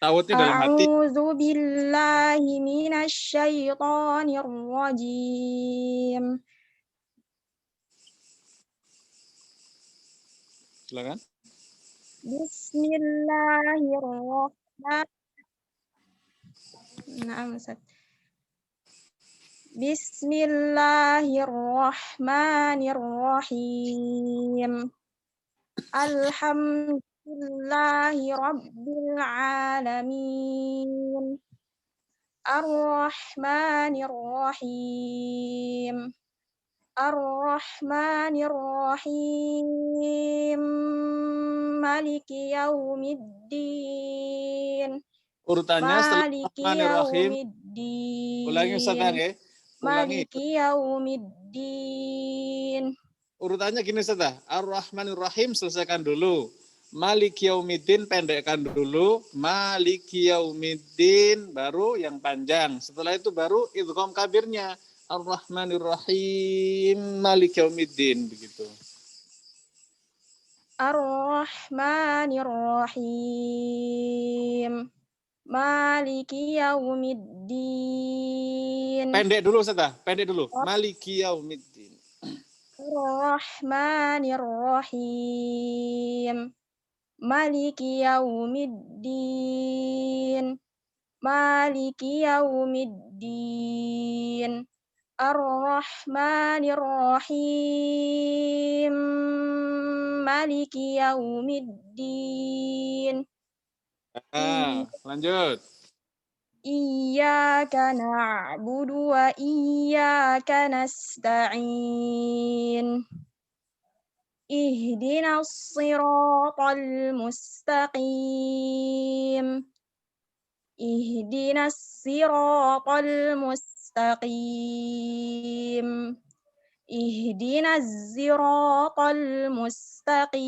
Ta'awudnya dalam hati. A'udzu billahi minasyaitonir rajim. Silakan. Bismillahirrahmanirrahim. Alhamdulillahi Rabbil Alamin. Ar-Rahmanir Rahim. Ar-Rahmanir Rahim. Maliki Yaumiddin. Urutannya setelah Maliki Rahmanir Rahim. Ulangi Ustaz Yaumiddin. ya. Ulangi. Maliki Yaumiddin. Urutannya gini Ustaz. Ar-Rahmanir Rahim selesaikan dulu. Maliki Yaumiddin pendekkan dulu. Maliki Yaumiddin baru yang panjang. Setelah itu baru idgham kabirnya. Ar-Rahmanir Rahim. Maliki Yaumiddin begitu. Ar-Rahmanir Rahim. Maliki Yaumiddin. Pendek dulu Ustaz. Pendek dulu. Maliki Yaumiddin. Ar-Rahmanir Rahim. Maliki Yaumiddin. Maliki Yaumiddin. Ar-Rahmanir Rahim. Maliki Yaumiddin. Lanjut. Iyyaka na'budu wa iyyaka nasta'in. Ihdinas siratal mustaqim. Ihdinas siratal mustaqim. Ihdinas siratal mustaqim.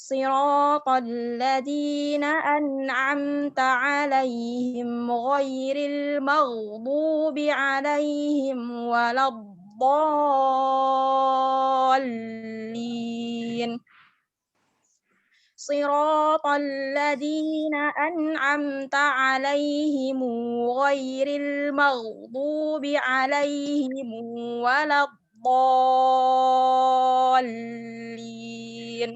Siratal ladzina an'amta 'alaihim ghairil maghdubi 'alaihim waladdallin. Siratal ladzina an'amta 'alaihim ghairil maghdubi 'alaihim waladdallin.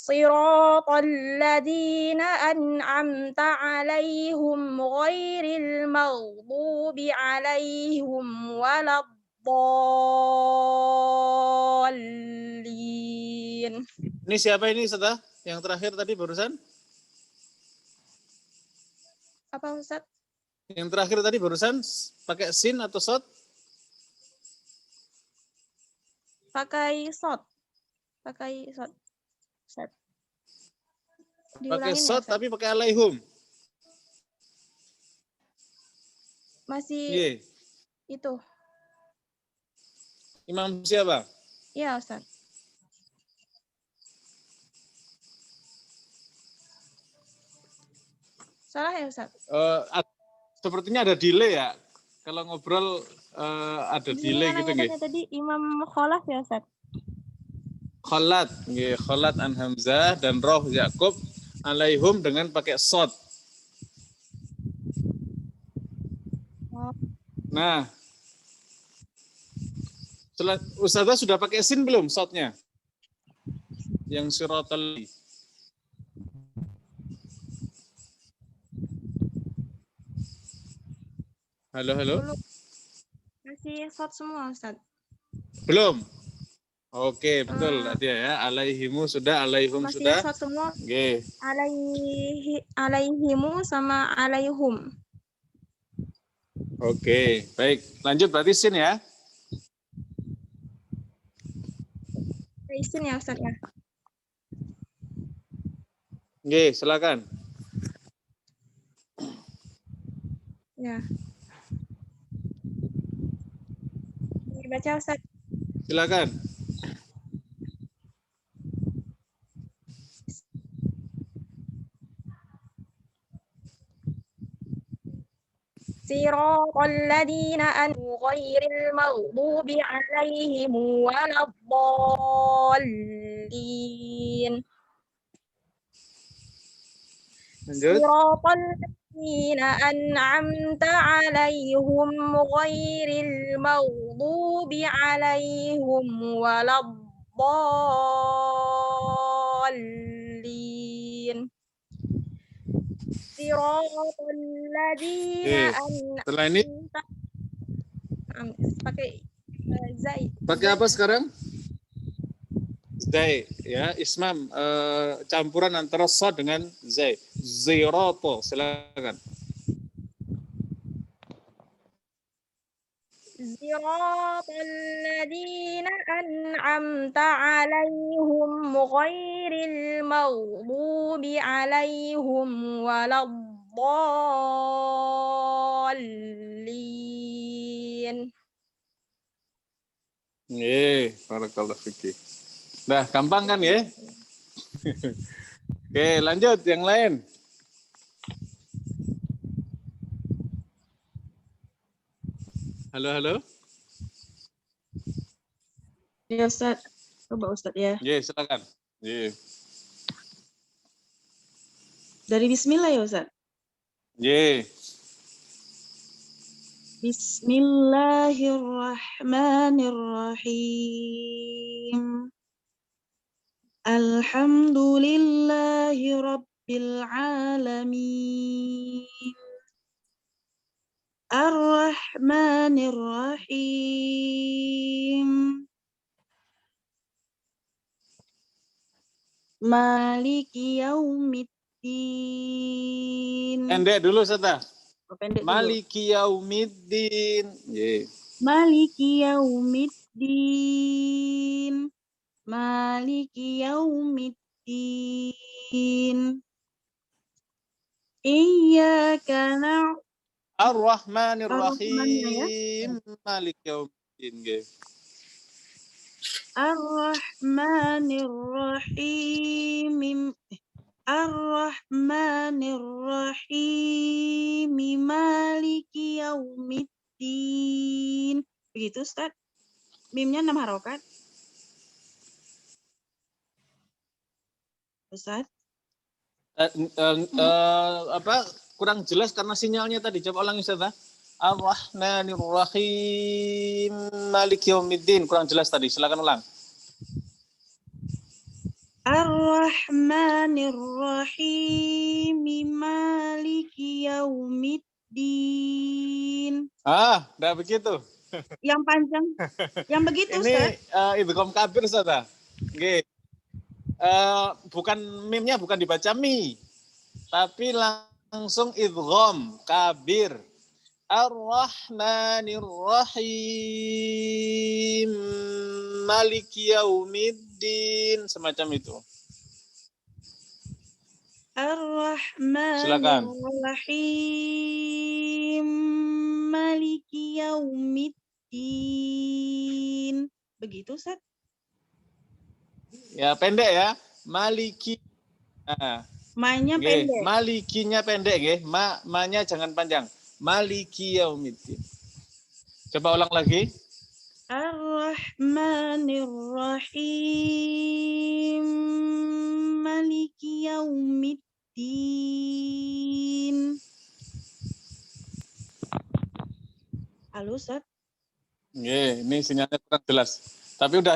Siratal ladzina an'amta 'alaihim ghairil maghdubi 'alaihim waladdallin. Ini siapa ini Ustaz? Yang terakhir tadi barusan? Apa Ustaz? Yang terakhir tadi barusan pakai sin atau sod? Pakai sod. Pakai sod. Ustaz. Pakai Diulangin ya, sod Ustaz? tapi pakai alaihum. Masih Iya. itu. Imam siapa? Iya, Ustaz. Salah ya, Ustaz? Sepertinya ada delay ya. Kalau ngobrol ada delay Gimana gitu nggih. namanya tadi Imam Khalaf ya, Ustaz? Kholat, nggih, kholat an Hamzah dan roh Yakub alaihum dengan pakai sod. Nah, Ustazah sudah pakai sin belum sodnya? Yang siratal. Halo, halo. Belum. Masih sod semua, Ustaz. Belum. Oke, betul tadi ya. Alaihimu sudah, alaihum Masih sudah. sod semua. Oke. Alaihimu sama alaihum. Oke, baik. Lanjut berarti sin ya. Isin ya, Ustaz ya. Oke, silakan. Ya. Dibaca, Ustaz. Silakan. Siratal ladzina an'amta 'ghairil maghdubi 'alaihim waladdallin. Lanjut. Siratal ladzina an'amta 'alaihim ghairil maghdubi alaihim waladdallin. Siratal ladzina Setelah ini pakai Pakai apa sekarang? Zai, ya, ismam campuran antara sod dengan zai. Zirato, silakan. صراط الذين أنعمت عليهم غير المغضوب عليهم ولا الضالين. Barakallahu fikik. Nah, gampang kan ya? Oke, lanjut yang lain. Halo, halo. Ya Ustaz, coba Ustaz ya. Silakan. Dari Bismillah ya Ustaz. Bismillahirrahmanirrahim. Alhamdulillahi Rabbil Alamin. Ar-Rahmanir-Rahim. Maliki Yaumiddin. Pendek dulu, Sata. Pendek dulu. Maliki Yaumiddin. Maliki Yaumiddin. Maliki Yaumiddin. Iyyaka na'budu Ar-Rahmanir-Rahim. Maliki Yaumiddin. Ar-Rahmanir-Rahim. Ar-Rahmanir-Rahim. Maliki Yaumiddin. Begitu Ustaz. Mimnya 6 harokat. Ustaz. Kurang jelas karena sinyalnya tadi. Coba ulangi, Ustaz. Ar-Rahmanir-Rahim. Maliki Yaumiddin. Kurang jelas tadi. Silakan ulang. Ar-Rahmanir-Rahim. Maliki Yaumiddin. Udah begitu. Yang panjang. Yang begitu, Ustaz. Ini idgham kabir, Ustaz. Oke. Bukan mimnya bukan dibaca mi, tapi langsung idgham kabir. Ar-Rahmanir-Rahim. Maliki Yaumiddin, semacam itu. Ar-Rahmanir-Rahim. Maliki Yaumiddin. Begitu, Ustaz? Ya, pendek ya. Maliki. Ma-nya pendek. Malikinya pendek, nggih. Ma-nya jangan panjang. Maliki Yaumiddin. Coba ulang lagi. Ar-Rahmanir-Rahim. Maliki Yaumiddin. Halo, Ustaz? Ini sinyalnya kurang jelas. Tapi udah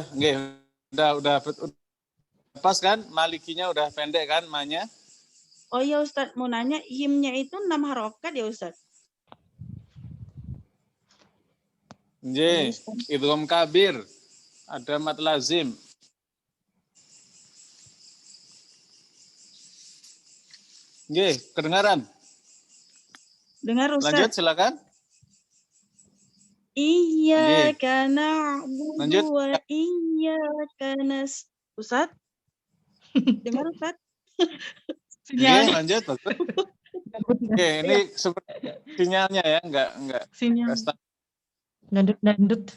pas kan? Malikinya udah pendek kan, ma-nya? Oh iya Ustaz, mau nanya himnya itu 6 harokat ya Ustaz? Idgham kabir. Ada mat lazim. Kedengaran? Dengar Ustaz. Lanjut silakan. Iyyaka na'budu wa iyyaka Ustaz? Dengar Ustaz? Lanjut. Ini seperti sinyalnya ya, enggak. Sinyal. Dandut.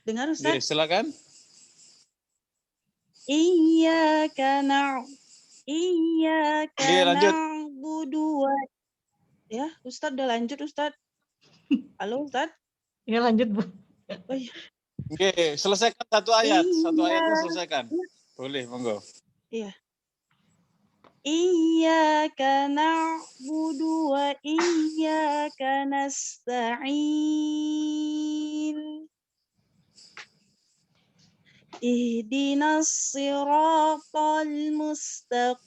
Dengar Ustaz? Silakan. Iyyaka na'budu wa ya, Ustaz udah lanjut Ustaz. Halo Ustaz? Ya lanjut, Bu. Oh, iya. Selesaikan satu ayat. Satu ayatnya selesaikan. Boleh, monggo. Iya. Iyyaka na'budu wa iyyaka nasta'in. Ihdinas siratal mustaqim.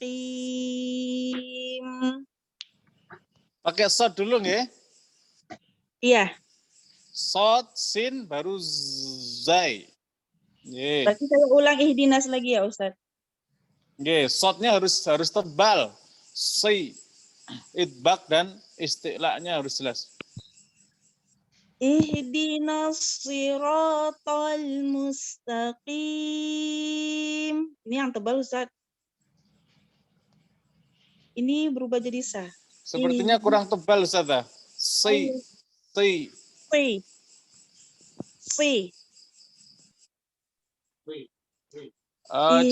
Pakai shod dulu nggih? Iya. Sod, sin, baru zai. Berarti saya ulang ihdinas lagi ya Ustaz. Sodnya harus tebal. Si, idbak dan isti'la'nya harus jelas. Ihdinas siratal mustaqim. Ini yang tebal Ustaz. Ini berubah jadi sa. Sepertinya kurang tebal, Ustazah. Si.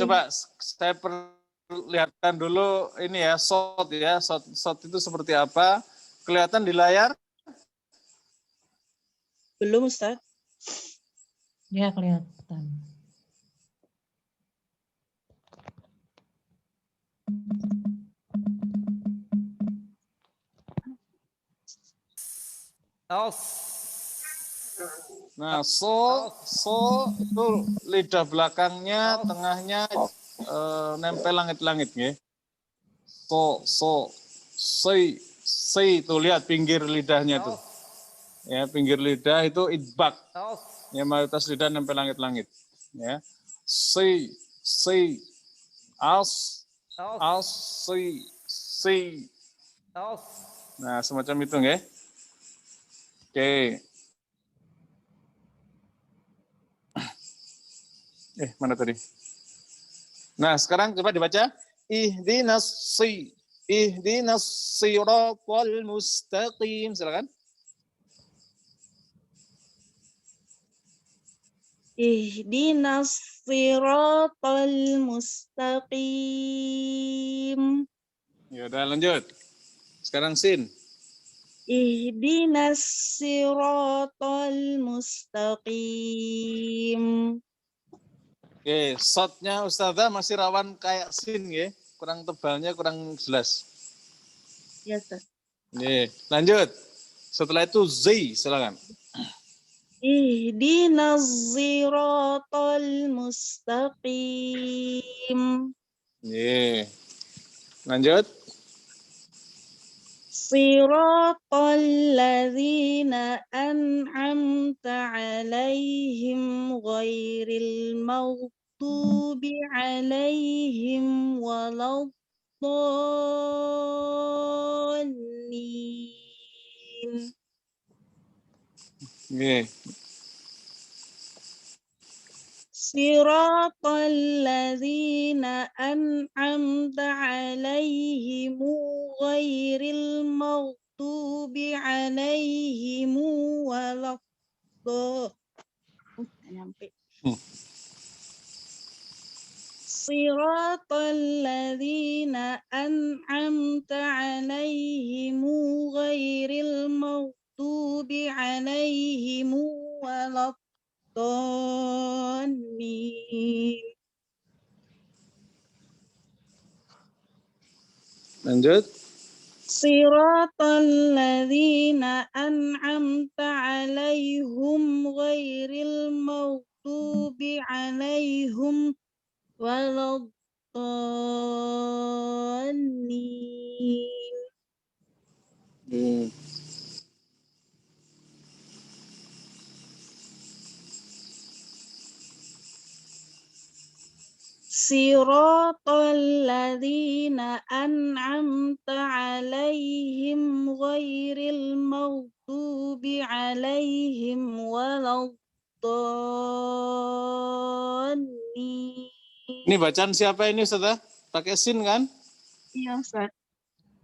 Coba saya perlihatkan dulu ini ya, sod ya. Sod itu seperti apa? Kelihatan di layar? Belum Ustaz. Ya, kelihatan. Nah, so itu lidah belakangnya, tengahnya nempel langit-langit nggih. Si itu lihat pinggir lidahnya tuh. Ya, pinggir lidah itu idbak. Ya, mayoritas lidah nempel langit-langit. Ya. Si as si. Nah, semacam itu nggih. Oke. Mana tadi? Nah, sekarang coba dibaca. Ihdinas siratal mustaqim. Silakan. Ihdinas siratal mustaqim. Ya udah lanjut. Sekarang sin. Ihdinas siratal mustaqim. Oke, shotnya Ustazah masih rawan kayak sin ya. Kurang tebalnya, kurang jelas. Ya, Ustaz. Nih, lanjut. Setelah itu Z, silakan. Ihdinas siratal mustaqim. Nih. Lanjut. Siratal ladzina an'amta 'alaihim ghairil maghdubi 'alaihim waladdallin. Nih. Siratal ladzina an'amta 'alaihim ghairil maghdubi 'alaihim waladdallin. Siratal ladzina an'amta 'alaihim ghairil maghdubi 'alaihim waladdallin. Lanjut. Siratal ladzina an'amta 'alaihim ghairil maghdubi 'alaihim waladdallin. Siratal ladzina an'amta 'alaihim ghairil maghdubi 'alaihim waladdallin. Ini bacaan siapa ini, Ustaz? Pakai sin kan? Iya, Ustaz.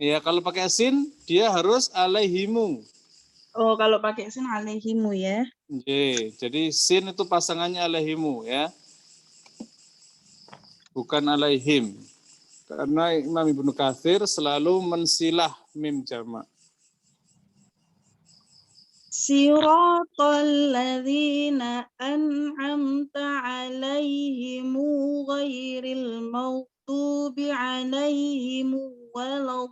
Iya, kalau pakai sin dia harus alaihimu. Oh, kalau pakai sin alaihimu ya. Jadi sin itu pasangannya alaihimu ya. Bukan alaihim. Karena Imam Ibnu Katsir selalu mensilah mim jamak. Siratal ladzina an'amta 'alaihim ghairil maghdubi 'alaihim waladdallin.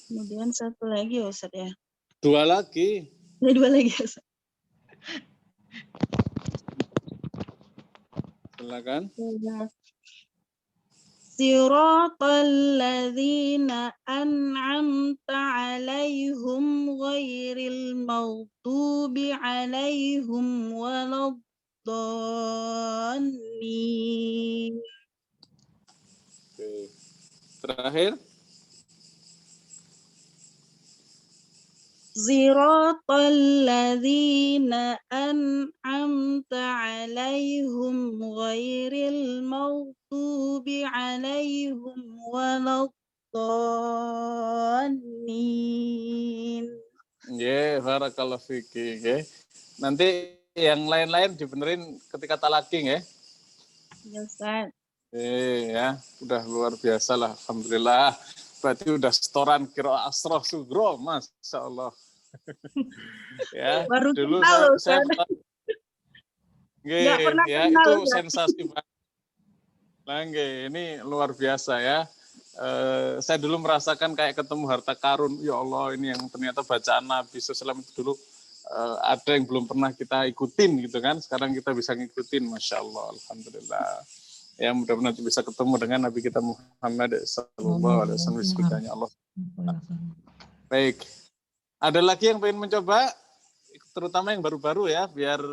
Kemudian satu lagi ya Ustaz ya. Dua lagi. Dua lagi ya Ustaz. Silakan. Siratal ladzina an'amta 'alaihim ghairil maghdubi 'alaihim waladdallin. Oke. Terakhir. Siratal ladzina an'amta 'alaihim ghairil maghdubi 'alaihim waladdallin. Nggih, barakallahu fiki, nggih. Nanti yang lain-lain dibenerin ketika talaki nggih. Ya Ustaz. Ya, udah luar biasa lah, alhamdulillah. Berarti udah setoran qiraah asroh sugro, masya Allah. Ya, Baru dulu kenal, saya Nggak pernah ya kenal, itu Ustaz. sensasi banget. Nah, ini luar biasa ya. Saya dulu merasakan kayak ketemu harta karun. Ya Allah, ini yang ternyata bacaan Nabi SAW itu dulu ada yang belum pernah kita ikutin gitu kan. Sekarang kita bisa ngikutin, masya Allah, alhamdulillah. Ya, mudah-mudahan bisa ketemu dengan Nabi kita Muhammad sallallahu alaihi wasallam surganya Allah. Baik. Ada lagi yang pengen mencoba, terutama yang baru-baru ya, biar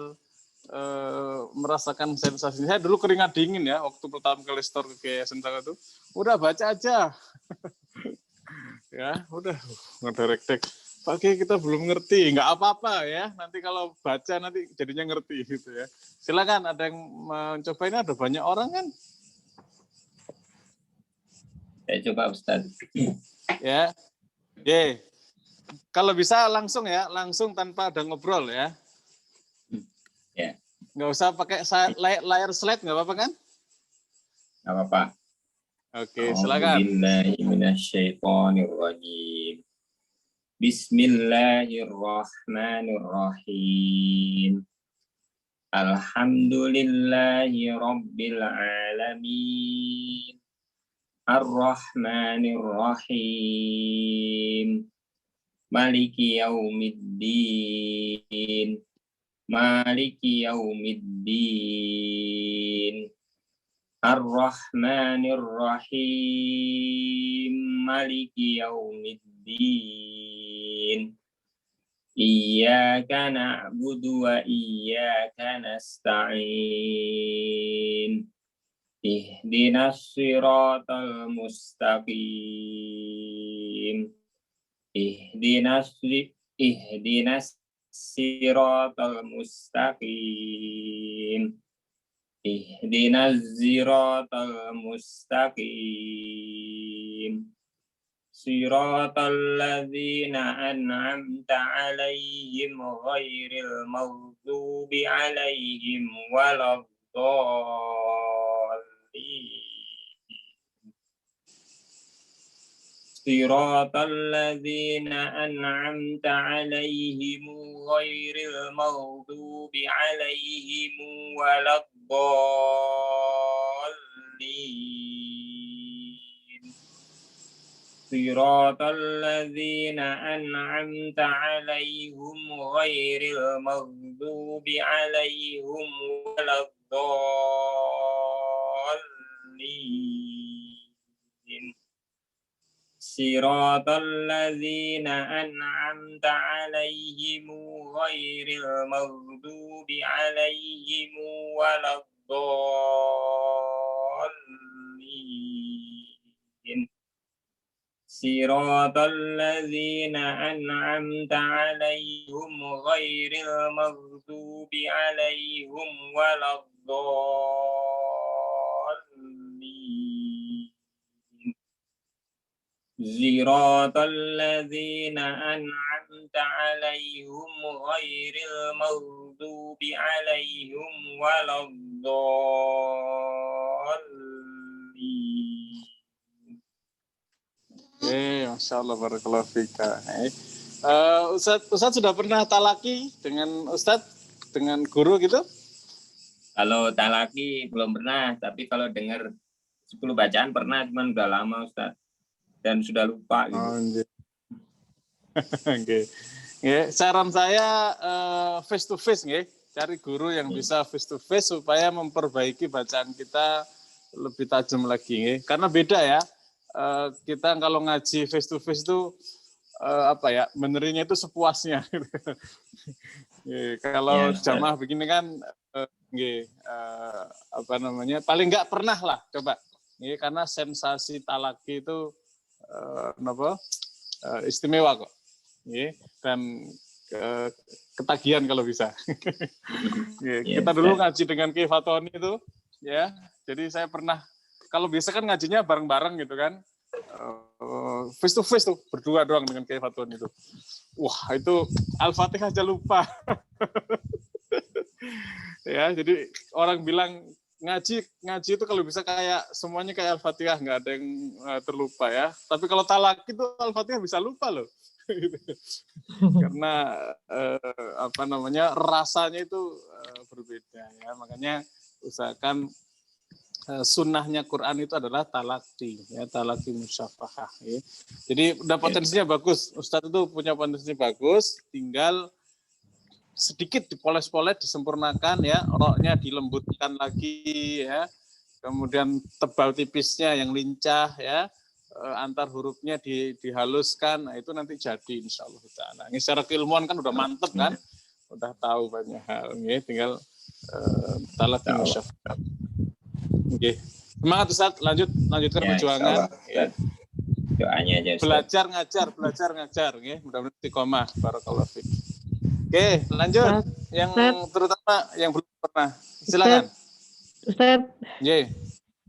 merasakan sensasi. Saya dulu keringat dingin ya, waktu pertama kali store ke Sentral itu. Udah baca aja. Ya, udah ngedirect. Pakai kita belum ngerti, nggak apa-apa ya. Nanti kalau baca nanti jadinya ngerti gitu ya. Silakan, ada yang mencoba, ini ada banyak orang kan? Saya coba Ustaz. Ya. Ye. Kalau bisa langsung ya, langsung tanpa ada ngobrol ya. Ya. Nggak usah pakai layar slide, nggak apa-apa kan? Nggak apa-apa. Oke, silakan. A'udzubillahiminasyaitonirrajim. Bismillahirrahmanirrahim. Alhamdulillahi rabbil alamin. Ar-Rahmanir-Rahim. Maliki yaumiddin. Maliki yaumiddin. Ar-Rahmanir-Rahim. Maliki yaumiddin. Iyyaka na'budu wa iyyaka nasta'in. Ihdinas siratal mustaqim. Ihdinas siratal mustaqim. Ihdinas siratal mustaqim. Siratal ladzina an'amta 'alaihim ghairil maghdubi 'alaihim waladdallin. Siratal ladzina an'amta 'alaihim ghairil maghdubi 'alaihim waladdallin. Siratal ladzina an'amta 'alaihim ghairil maghdubi 'alaihim waladdallin. Siratal ladzina an'amta 'alaihim ghairil maghdubi 'alaihim waladdallin. Siratal ladzina an'amta 'alaihim ghairil maghdubi 'alaihim waladdallin. Siratal ladzina an'amta 'alaihim ghairil maghdubi 'alaihim waladdallin. Masya Allah, barakallahu fika. Ustadz sudah pernah talaki dengan Ustadz, dengan guru gitu? Kalau talaki belum pernah, tapi kalau dengar 10 bacaan pernah, cuman udah lama Ustaz. Dan sudah lupa gitu. Okay. Saran saya face to face, cari guru yang bisa face to face supaya memperbaiki bacaan kita lebih tajam lagi, nggih. Karena beda ya. Kita kalau ngaji face to face itu apa ya, benerinya itu sepuasnya. Kalau jamaah begini kan, apa namanya, paling nggak pernah lah coba. Karena sensasi talaki itu istimewa kok. Dan ketagihan kalau bisa. Kita dulu ngaji dengan Kiai Fatoni itu, ya. Jadi saya pernah, kalau biasa kan ngajinya bareng-bareng gitu kan, face to face tuh, berdua doang dengan Kiai Fatoni itu. Wah, itu Al-Fatihah aja lupa. Ya, jadi orang bilang ngaji itu kalau bisa kayak semuanya kayak Al-Fatihah, nggak ada yang terlupa ya. Tapi kalau talak itu Al-Fatihah bisa lupa loh. Karena apa namanya, rasanya itu berbeda ya. Makanya usahakan sunnahnya Quran itu adalah talaki ya, talaki musyafahah ya. Jadi udah potensinya bagus, Ustadz itu punya potensi bagus, tinggal sedikit dipoles-poles, disempurnakan ya, roknya dilembutkan lagi ya, kemudian tebal tipisnya yang lincah ya, antar hurufnya dihaluskan, nah itu nanti jadi insyaallah taala. Ini secara keilmuan kan udah mantep kan, udah tahu banyak hal ya, tinggal talaki musyafahah. Oke. Semangat Ustaz, lanjutkan perjuangan. Ya. Doanya aja Ustaz. Belajar ngajar nggih, mudah-mudahan istiqomah. Barakallahu fiik. Oke, lanjut. Yang terutama yang belum pernah. Silakan. Ustaz. Nggih.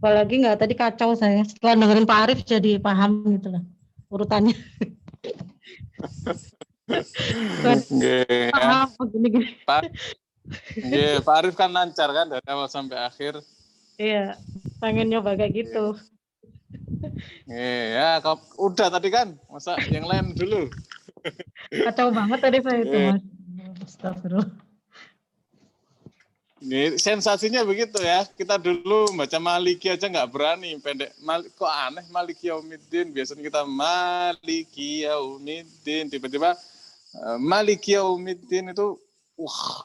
Apalagi nggak tadi kacau saya. Setelah dengerin Pak Arif jadi paham gitu lah urutannya. Nggih. Paham begini-gini. Nggih, Pak Arif kan lancar kan dari awal sampai akhir. Iya, pengen nyoba kayak gitu. Ya, udah tadi kan, masa yang lain dulu. Kacau banget tadi saya itu, Mas. Astagfirullah. Ini sensasinya begitu ya. Kita dulu baca Maliki aja nggak berani, pendek. Kok aneh Maliki Yaumiddin. Biasanya kita Maliki Yaumiddin. Tiba-tiba Maliki Yaumiddin itu,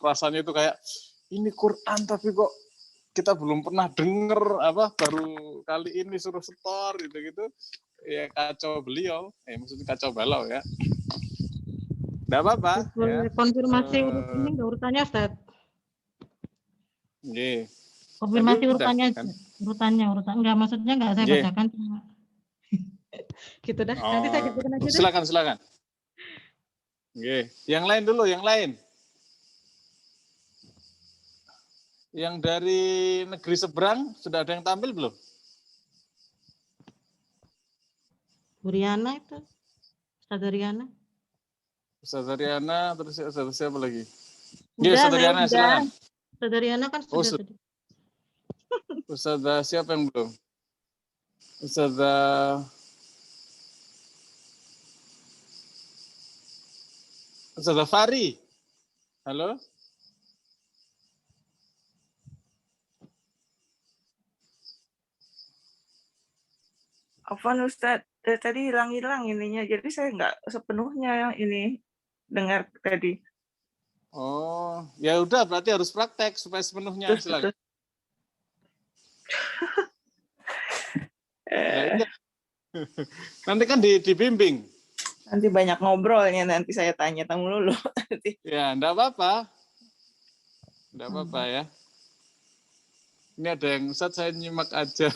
rasanya itu kayak ini Quran tapi kok kita belum pernah denger, baru kali ini suruh setor gitu-gitu. Ya kacau beliau, maksudnya kacau balau ya. Nggak apa-apa. Ya. Konfirmasi urutannya, Ustaz. Nggih. Konfirmasi urutannya, kan? urutan. Enggak, maksudnya enggak saya bacakan. Gitu dah. Nanti saya jadikan aja. Silakan. Nggih. Yang lain dulu, yang lain. Yang dari negeri seberang sudah ada yang tampil belum? Bu Riana itu. Ustazah Riana. Ustazah Riana, terus Ustazah siapa lagi? Nggih, Ustazah Riana, silakan. Ustazah Riana kan sudah tadi. Ustazah siapa yang belum? Ustazah Fari. Halo? Afwan Ustadz, tadi hilang-hilang ininya, jadi saya nggak sepenuhnya yang ini dengar tadi. Oh, ya udah berarti harus praktek supaya sepenuhnya. Silakan. Nanti kan dibimbing. Nanti banyak ngobrolnya, nanti saya tanya dulu. Ya, enggak apa-apa. Enggak apa-apa ya. Ini ada yang Ustaz, saya nyimak aja.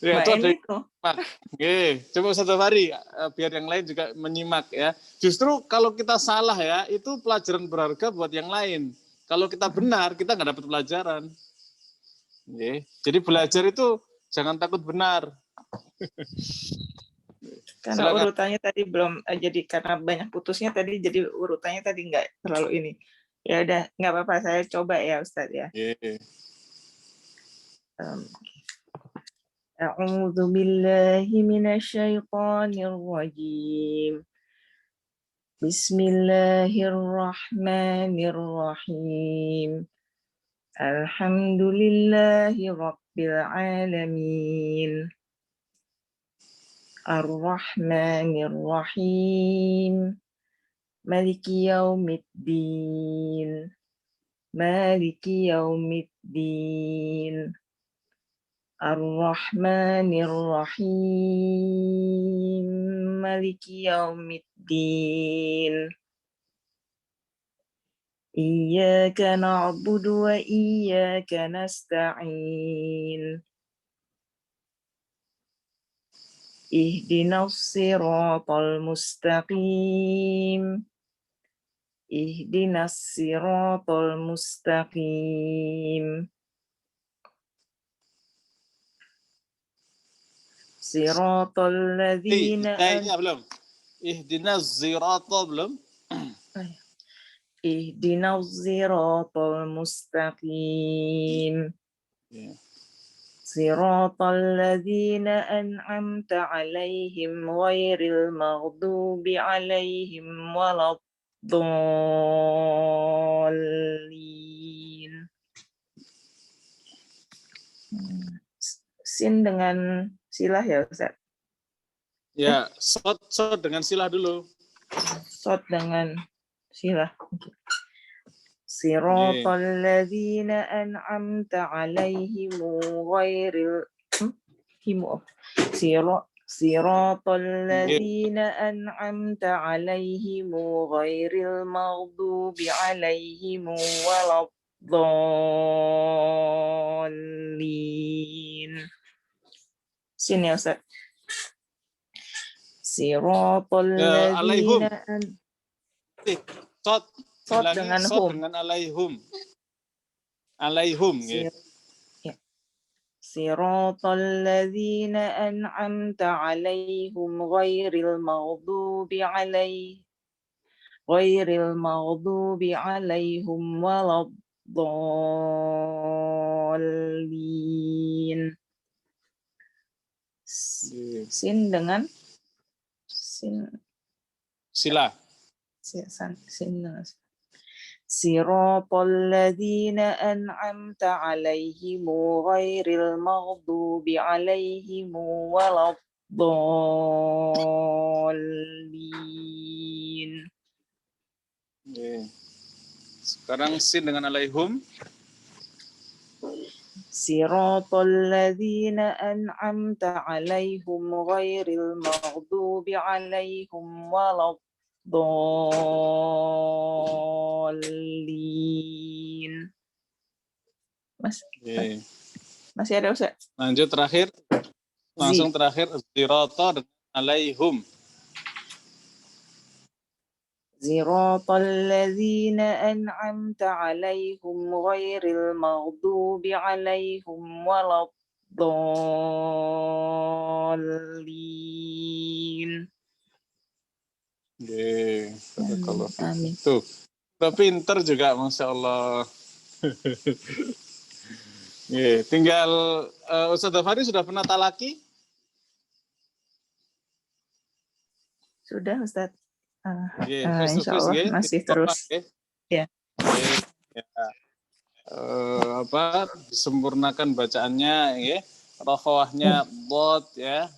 Ya, itu ada yang nyimak. Oke, coba Ustaz Fari, biar yang lain juga menyimak ya. Justru kalau kita salah ya, itu pelajaran berharga buat yang lain. Kalau kita benar, kita nggak dapat pelajaran. Oke. Jadi belajar itu jangan takut benar. Karena silakan. Urutannya tadi belum, jadi karena banyak putusnya tadi, jadi urutannya tadi nggak terlalu ini. Ya udah, nggak apa-apa, saya coba ya Ustadz ya. Yeah. A'udzu billahi minasyaitonir rajim. Bismillahirrahmanirrahim. Alhamdulillahi rabbil alamin. Ar-Rahmanir-Rahim. Maliki yaumiddin. Maliki yaumiddin. Ar-Rahmanir Rahim. Maliki Yaumiddin. Iyyaka na'budu wa iyyaka nasta'in. Ihdinas siratal mustaqim. Ihdinas siratal mustaqim. Siratal ladzina T-nya belum. Ihdinas sirata belum. Ihdinas siratal mustaqim. Ya. Siratal ladzina an'amta 'alaihim ghairil maghdubi 'alaihim waladdallin. Sin dengan silah ya Ustaz? Ya, shot dengan silah dulu. Shot dengan silah. Siratal ladzina an'amta 'alaihim ghairil Siratal ladzina an'amta 'alaihim ghairil maghdubi 'alaihim waladdallin. Sin ya Ustaz. Siratal alaihum. ladzina Shot dengan shot hum. dengan alaihum. Alaihum ya. Siratal ladzina an'amta 'alaihim ghairil maghdubi 'alaihim waladdallin. Sin dengan Silah. Siratal ladzina an'amta 'alaihim ghairil maghdubi 'alaihim waladdallin. Sekarang sin dengan alaihum. Siratal ladzina an'amta 'alaihim ghairil maghdubi 'alaihim waladdallin. Masih ada Ustaz? Lanjut terakhir. Langsung terakhir sirata dengan alaihum. Siratal ladzina an'amta 'alaihim ghairil maghdubi 'alaihim waladdallin. Kalau Amin. tuh, udah pinter juga, Masya Allah. Tinggal Ustaz Dhafari sudah pernah talaki? Sudah Ustaz. Insya Allah masih terus. Ya. Disempurnakan bacaannya, rokhawahnya bot ya.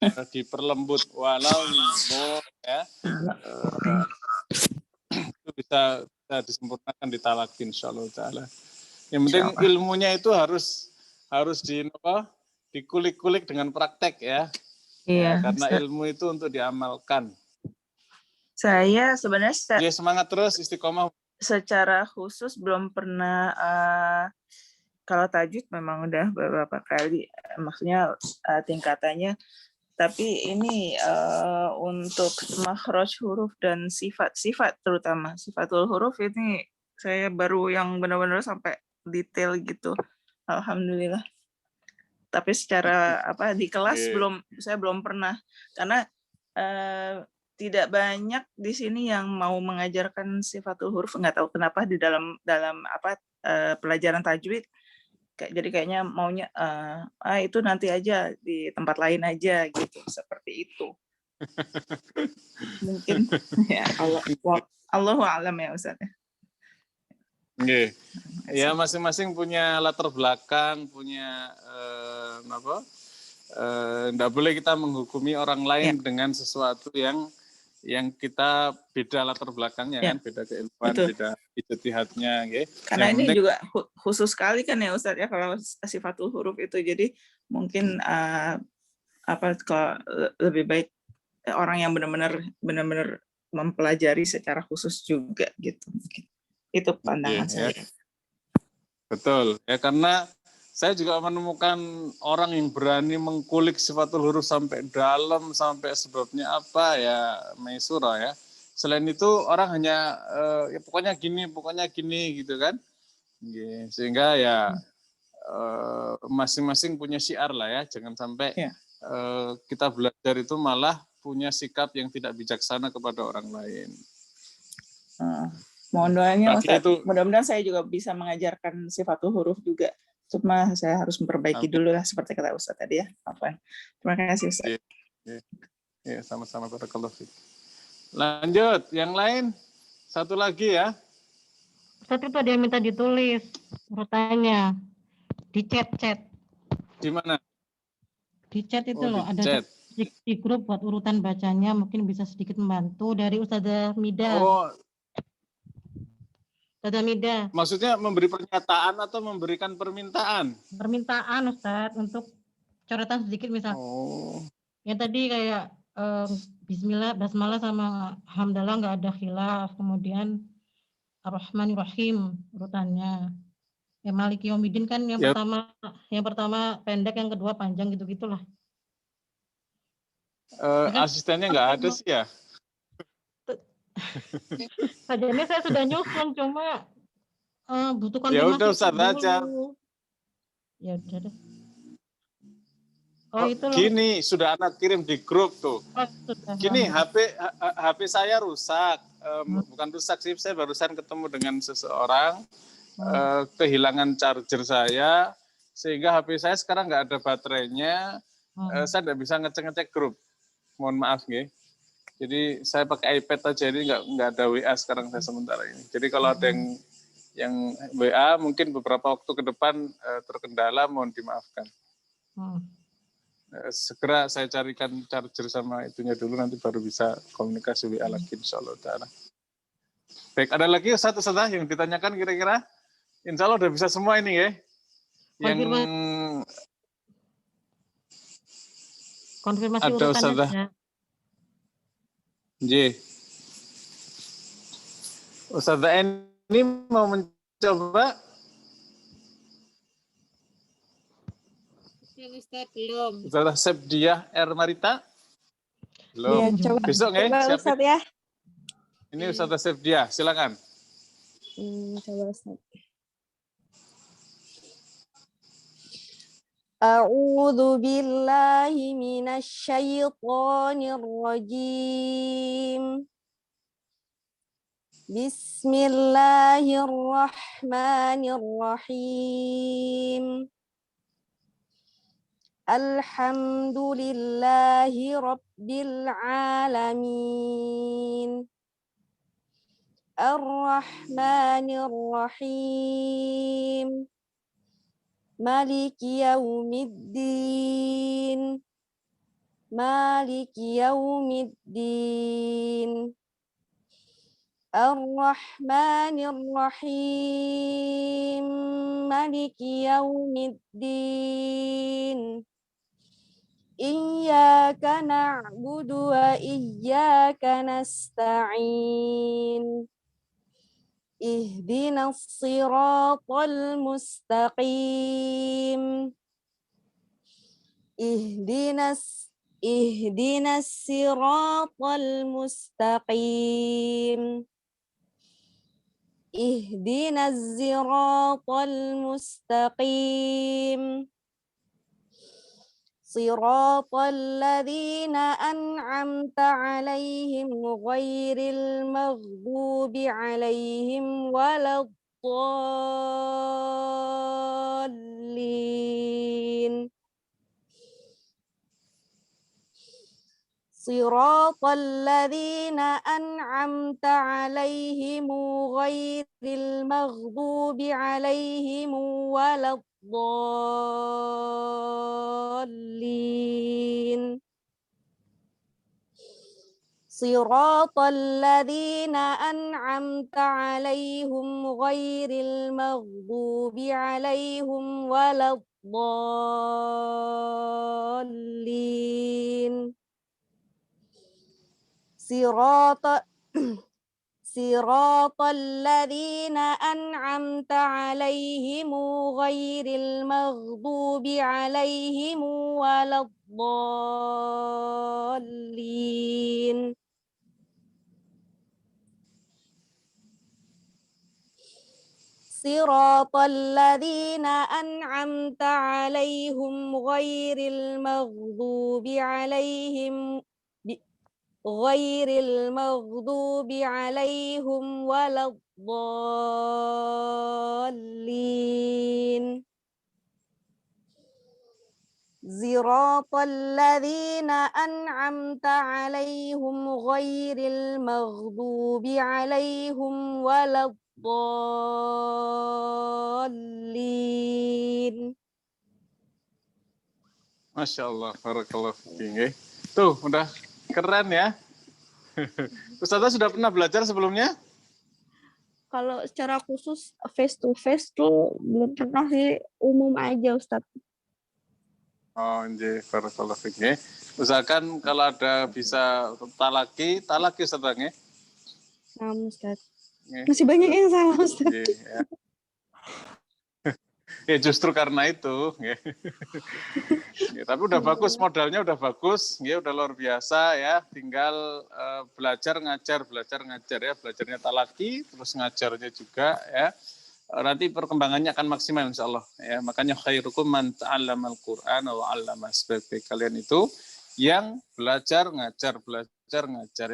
Diperlembut walau ya itu bisa disempurnakan di talaki insyaallah taala. Yang penting ilmunya itu harus dikulik-kulik dengan praktek ya. Iya. Karena ilmu itu untuk diamalkan. Saya sebenarnya semangat terus istiqomah. Secara khusus belum pernah kalau tajwid memang udah beberapa kali, maksudnya tingkatannya. Tapi ini untuk makhraj huruf dan sifat terutama sifatul huruf ini saya baru yang benar-benar sampai detail gitu. Alhamdulillah. Tapi secara di kelas saya belum pernah karena tidak banyak di sini yang mau mengajarkan sifatul huruf, nggak tahu kenapa di dalam pelajaran tajwid. Jadi kayaknya maunya itu nanti aja di tempat lain aja gitu, seperti itu. Mungkin ya Allahu a'lam ya Ustaz. Ya masing-masing punya latar belakang, punya nggak boleh kita menghukumi orang lain dengan sesuatu yang kita beda latar belakangnya kan, beda keilmuan, beda ijtihadnya nggih. Karena Yang ini penting juga khusus sekali kan ya Ustadz ya kalau sifatul huruf itu. Jadi mungkin kalau lebih baik orang yang benar-benar mempelajari secara khusus juga gitu. Itu pandangan ya, saya. betul. Ya karena saya juga menemukan orang yang berani mengkulik sifatul huruf sampai dalam, sampai sebabnya apa ya, Maisura ya. Selain itu orang hanya ya pokoknya gini gitu kan. Sehingga ya masing-masing punya syiar lah ya. Jangan sampai kita belajar itu malah punya sikap yang tidak bijaksana kepada orang lain. Mohon doanya Ustadz. Itu, mudah-mudahan saya juga bisa mengajarkan sifatul huruf juga. Cuma saya harus memperbaiki dulu lah seperti kata Ustadz tadi ya. Terima kasih Ustadz. Ya, sama-sama, barakallahu fiik. Lanjut, yang lain satu lagi ya. Ustadz itu ada yang minta ditulis urutannya di chat. Di mana? Di chat itu loh, ada chat. Di grup buat urutan bacanya, mungkin bisa sedikit membantu dari Ustazah Mida. Ustazah Mida. Maksudnya memberi pernyataan atau memberikan permintaan? Permintaan Ustadz untuk coretan sedikit misal. Yang tadi kayak Bismillah, Basmalah sama Hamdalah nggak ada khilaf. Kemudian Ar-Rahmanir-Rahim urutannya. Ya Maliki Yaumiddin kan yang pertama pendek, yang kedua panjang gitu-gitulah. Asistennya nggak ada sih ya? Sajanya saya sudah nyusun, cuma butuh konfirmasi. Ya udah Ustaz aja. Ya udah deh. Itu gini, sudah anak kirim di grup tuh. Gini, HP saya rusak. Bukan rusak sih, saya barusan ketemu dengan seseorang. Kehilangan charger saya, sehingga HP saya sekarang nggak ada baterainya. Saya nggak bisa ngecek grup. Mohon maaf nih. Jadi saya pakai iPad aja, ini nggak ada WA sekarang saya sementara ini. Jadi kalau ada yang WA mungkin beberapa waktu ke depan terkendala, mohon dimaafkan. Segera saya carikan charger sama itunya dulu, nanti baru bisa komunikasi WA lagi insyaallah ta'ala. Baik, ada lagi satu yang ditanyakan kira-kira? Insya Allah udah bisa semua ini ya. Konfirmasi ada Ustazah. Ustazah ini mau mencoba? Ustaz belum. Ustazah Sepdiah R. Marita? Belum. Ya, coba, besok coba Ustaz ya. Ini Ustazah Sepdiah, silakan. Coba Ustaz. A'udzu billahi minasy syaithanir rajim. Bismillahirrahmanirrahim. Alhamdulillahi rabbil alamin. Ar-Rahmanir Rahim. Maliki yaumiddin. Maliki yaumiddin. Ar-Rahmanir Rahim. Maliki yaumiddin. Iyyaka na'budu wa iyyaka nasta'in. Ihdinas siratal mustaqim. Ihdinas siratal mustaqim. Ihdinas siratal mustaqim. Siratal ladzina an'amta 'alaihim ghairil maghdubi 'alaihim waladdallin. Siratal ladzina an'amta 'alaihim ghairil maghdubi 'alaihim waladdallin. Siratal ladzina an'amta 'alaihim ghairil maghdubi 'alaihim waladdallin. Siratal ladzina an'amta 'alaihim ghairil maghdubi 'alaihim waladdallin. Siratal ladzina an'amta 'alaihim ghairil maghdubi 'alaihim waladdallin. Siratal ladzina an'amta 'alaihim ghairil maghdubi 'alaihim waladdallin. Masya Allah, barakallahu fiik. Tuh, udah keren ya. Ustazah sudah pernah belajar sebelumnya? Kalau secara khusus face to face tuh belum pernah sih, umum aja Ustadz. Oh, nggih, barakallahu fiik nggih. Usahakan kalau ada bisa talaki Ustazah nggih. Nah, Ustadz. Nggih. Masih banyak yang salah Ustadz. Nggih, ya. Ya justru karena itu, ya. Ya, tapi udah bagus, modalnya udah bagus, ya udah luar biasa ya. Tinggal belajar ngajar ya, belajarnya talaki, terus ngajarnya juga ya. Nanti perkembangannya akan maksimal insya Allah. Ya, makanya khairukum man ta'allamal Qur'an wa 'allama. Sebaik kalian itu yang belajar ngajar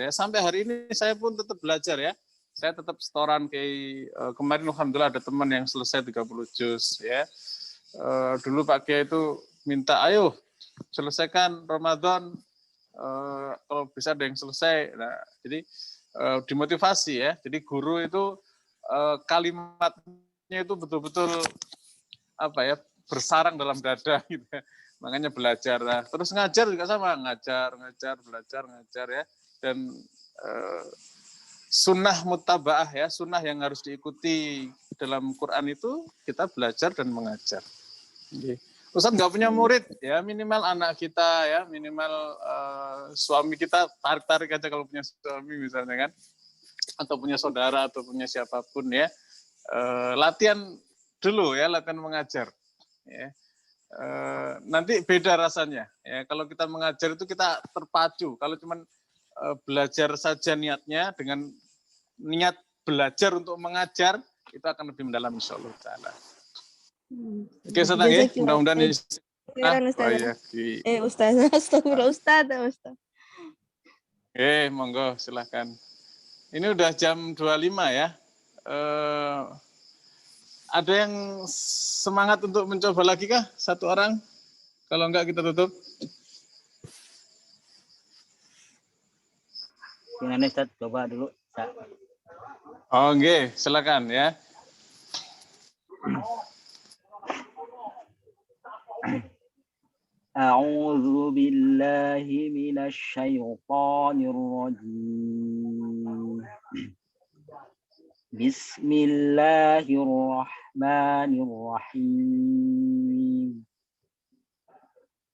ya. Sampai hari ini saya pun tetap belajar ya. Saya tetap setoran kayak kemarin alhamdulillah ada teman yang selesai 30 juz ya. Dulu Pak Kiai itu minta ayo selesaikan Ramadan kalau bisa ada yang selesai. Nah, jadi dimotivasi ya. Jadi guru itu kalimatnya itu betul-betul apa ya, bersarang dalam dada gitu ya. Makanya belajar. Nah, terus ngajar juga sama, belajar ya. Dan sunnah muttabaah ya, sunnah yang harus diikuti dalam Quran itu kita belajar dan mengajar. Ustaz nggak punya murid ya, minimal anak kita ya, minimal suami kita tarik aja kalau punya suami misalnya kan, atau punya saudara atau punya siapapun ya, latihan dulu ya, latihan mengajar. Ya. Nanti beda rasanya ya, kalau kita mengajar itu kita terpacu, kalau cuman belajar saja niatnya dengan niat belajar untuk mengajar itu akan lebih mendalam insyaallah taala. Oke, Ustaz ya, mudah-mudahan Ustaz. Monggo silahkan. Ini udah jam 25 ya. Ada yang semangat untuk mencoba lagi kah? Satu orang? Kalau enggak kita tutup. Gimana Ustaz? Coba dulu. Oh, nggih, silakan ya. A'udzu billahi minasy syaithanir rajim. Bismillahirrahmanirrahim.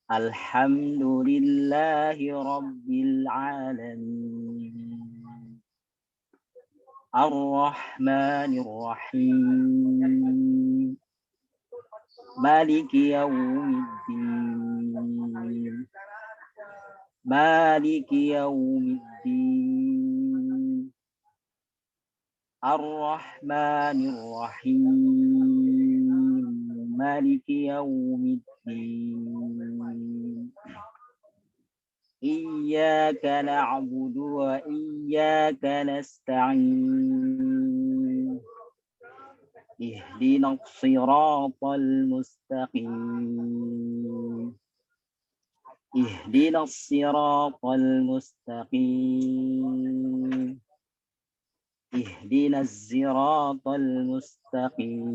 Alhamdulillahi rabbil alamin. Ar-Rahmanir Rahim. Maliki yaumiddin. Maliki yaumiddin. Ar-Rahmanir Rahim. Maliki yaumiddin. Iyyaka na'budu wa iyyaka nasta'in. Ihdinas siratal mustaqim. Ihdinas siratal mustaqim. Ihdinas siratal mustaqim.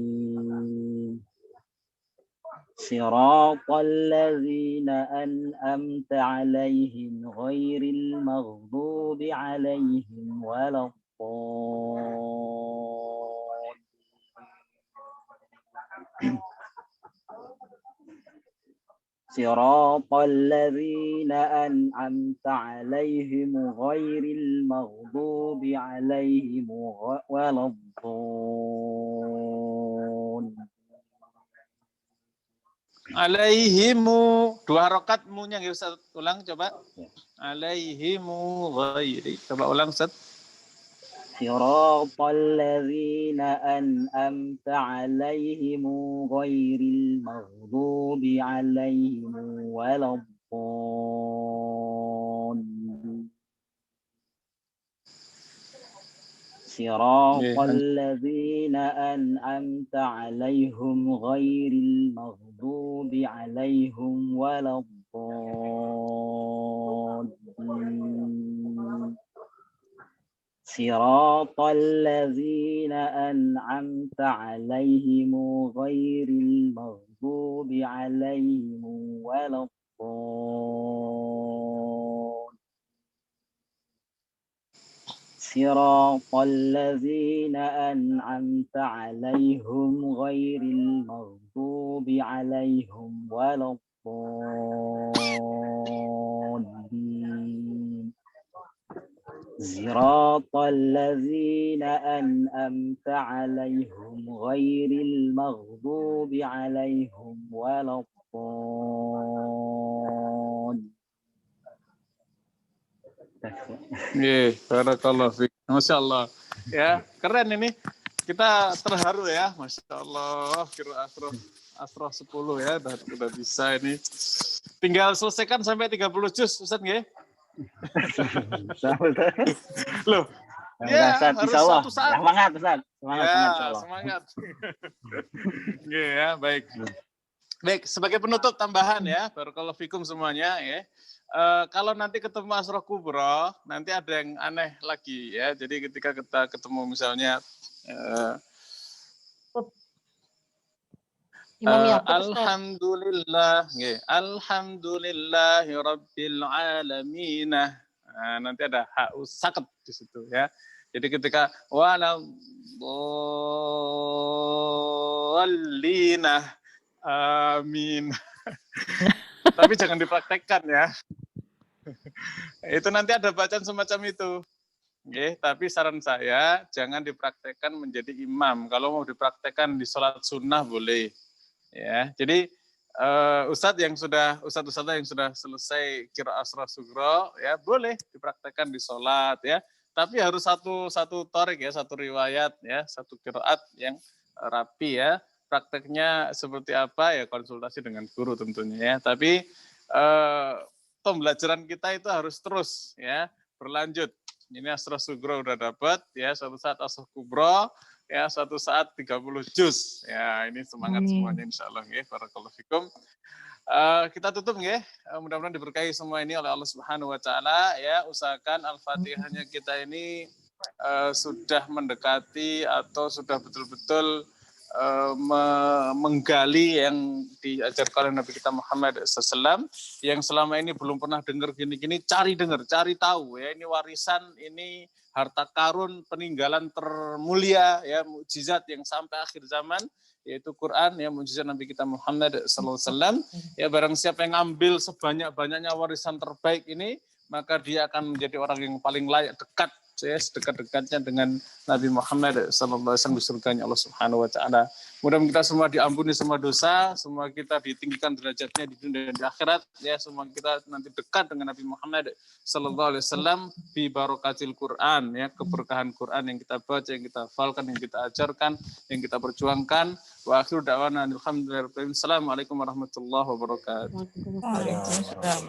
صراط الذين أنعمت عليهم غير المغضوب عليهم ولا الضالين صراط الذين أنعمت عليهم غير المغضوب عليهم ولا الضالين Alaihimu, 2 harokat mu-nya nggak usah ulang, coba. Alaihimu ghairi, coba ulang Ustaz. صراط الذين أنعمت عليهم غير المغضوب عليهم ولا الضالين صراط الذين أنعمت عليهم غير المغضوب عليهم ولا الضالين صراط الذين أنعمت عليهم غير المغضوب عليهم ولا الضالين صراط الذين أنعمت عليهم غير المغضوب عليهم ولا الضالين صراط الذين أنعمت عليهم غير المغضوب عليهم ولا الضالين. Barakallahu fiik. Masya Allah. Ya, keren ini. Kita terharu ya, Masya Allah. Kira asroh 10 ya, udah bisa ini. Tinggal selesaikan sampai 30 juz, Ustaz nggih? Loh, ya harus suatu saat. Semangat Ustaz. Semangat, ya, semangat. Ya, baik. Baik, sebagai penutup tambahan ya, barakallahu fikum semuanya ya. Kalau nanti ketemu Asroh Kubro, nanti ada yang aneh lagi ya. Jadi ketika kita ketemu misalnya Alhamdulillah, Alhamdulillahirabbil alamin. Nah, nanti ada haus saket di situ ya. Jadi ketika waladhdallina amin. Tapi jangan dipraktekkan ya. Itu nanti ada bacaan semacam itu. Oke, tapi saran saya jangan dipraktekkan menjadi imam. Kalau mau dipraktekkan di sholat sunnah boleh. Ya, jadi Ustadz yang sudah selesai qiraah surah Sugro ya boleh dipraktekkan di sholat ya. Tapi harus satu torik ya, satu riwayat ya, satu qiraat yang rapi ya. Prakteknya seperti apa ya konsultasi dengan guru tentunya ya. Tapi pembelajaran kita itu harus terus ya berlanjut. Ini Asroh Sugro udah dapat ya, suatu saat Asroh Kubro ya, suatu saat 30 juz. Ya, ini semangat semuanya insyaallah nggih. Barakallahu fikum. Kita tutup nggih. Mudah-mudahan diberkahi semua ini oleh Allah Subhanahu wa taala ya. Usahakan Al-Fatihahnya kita ini sudah mendekati atau sudah betul-betul menggali yang diajarkan oleh Nabi kita Muhammad SAW, yang selama ini belum pernah dengar gini-gini, cari dengar, cari tahu ya. Ini warisan, ini harta karun peninggalan termulia ya, mukjizat yang sampai akhir zaman, yaitu Quran ya, mukjizat Nabi kita Muhammad SAW. Ya, barang siapa yang ambil sebanyak-banyaknya warisan terbaik ini, maka dia akan menjadi orang yang paling layak dekat ya, sedekat-dekatnya dengan Nabi Muhammad sallallahu alaihi wasallam di surganya Allah Subhanahu wa taala. Mudah-mudahan kita semua diampuni semua dosa, semua kita ditinggikan derajatnya di dunia dan di akhirat ya, semua kita nanti dekat dengan Nabi Muhammad sallallahu alaihi wasallam bi barakatil Quran ya, keberkahan Quran yang kita baca, yang kita hafalkan, yang kita ajarkan, yang kita perjuangkan. Wa akhiru da'wana alhamdulillahirabbil alamin. Assalamualaikum warahmatullahi wabarakatuh. Waalaikumsalam.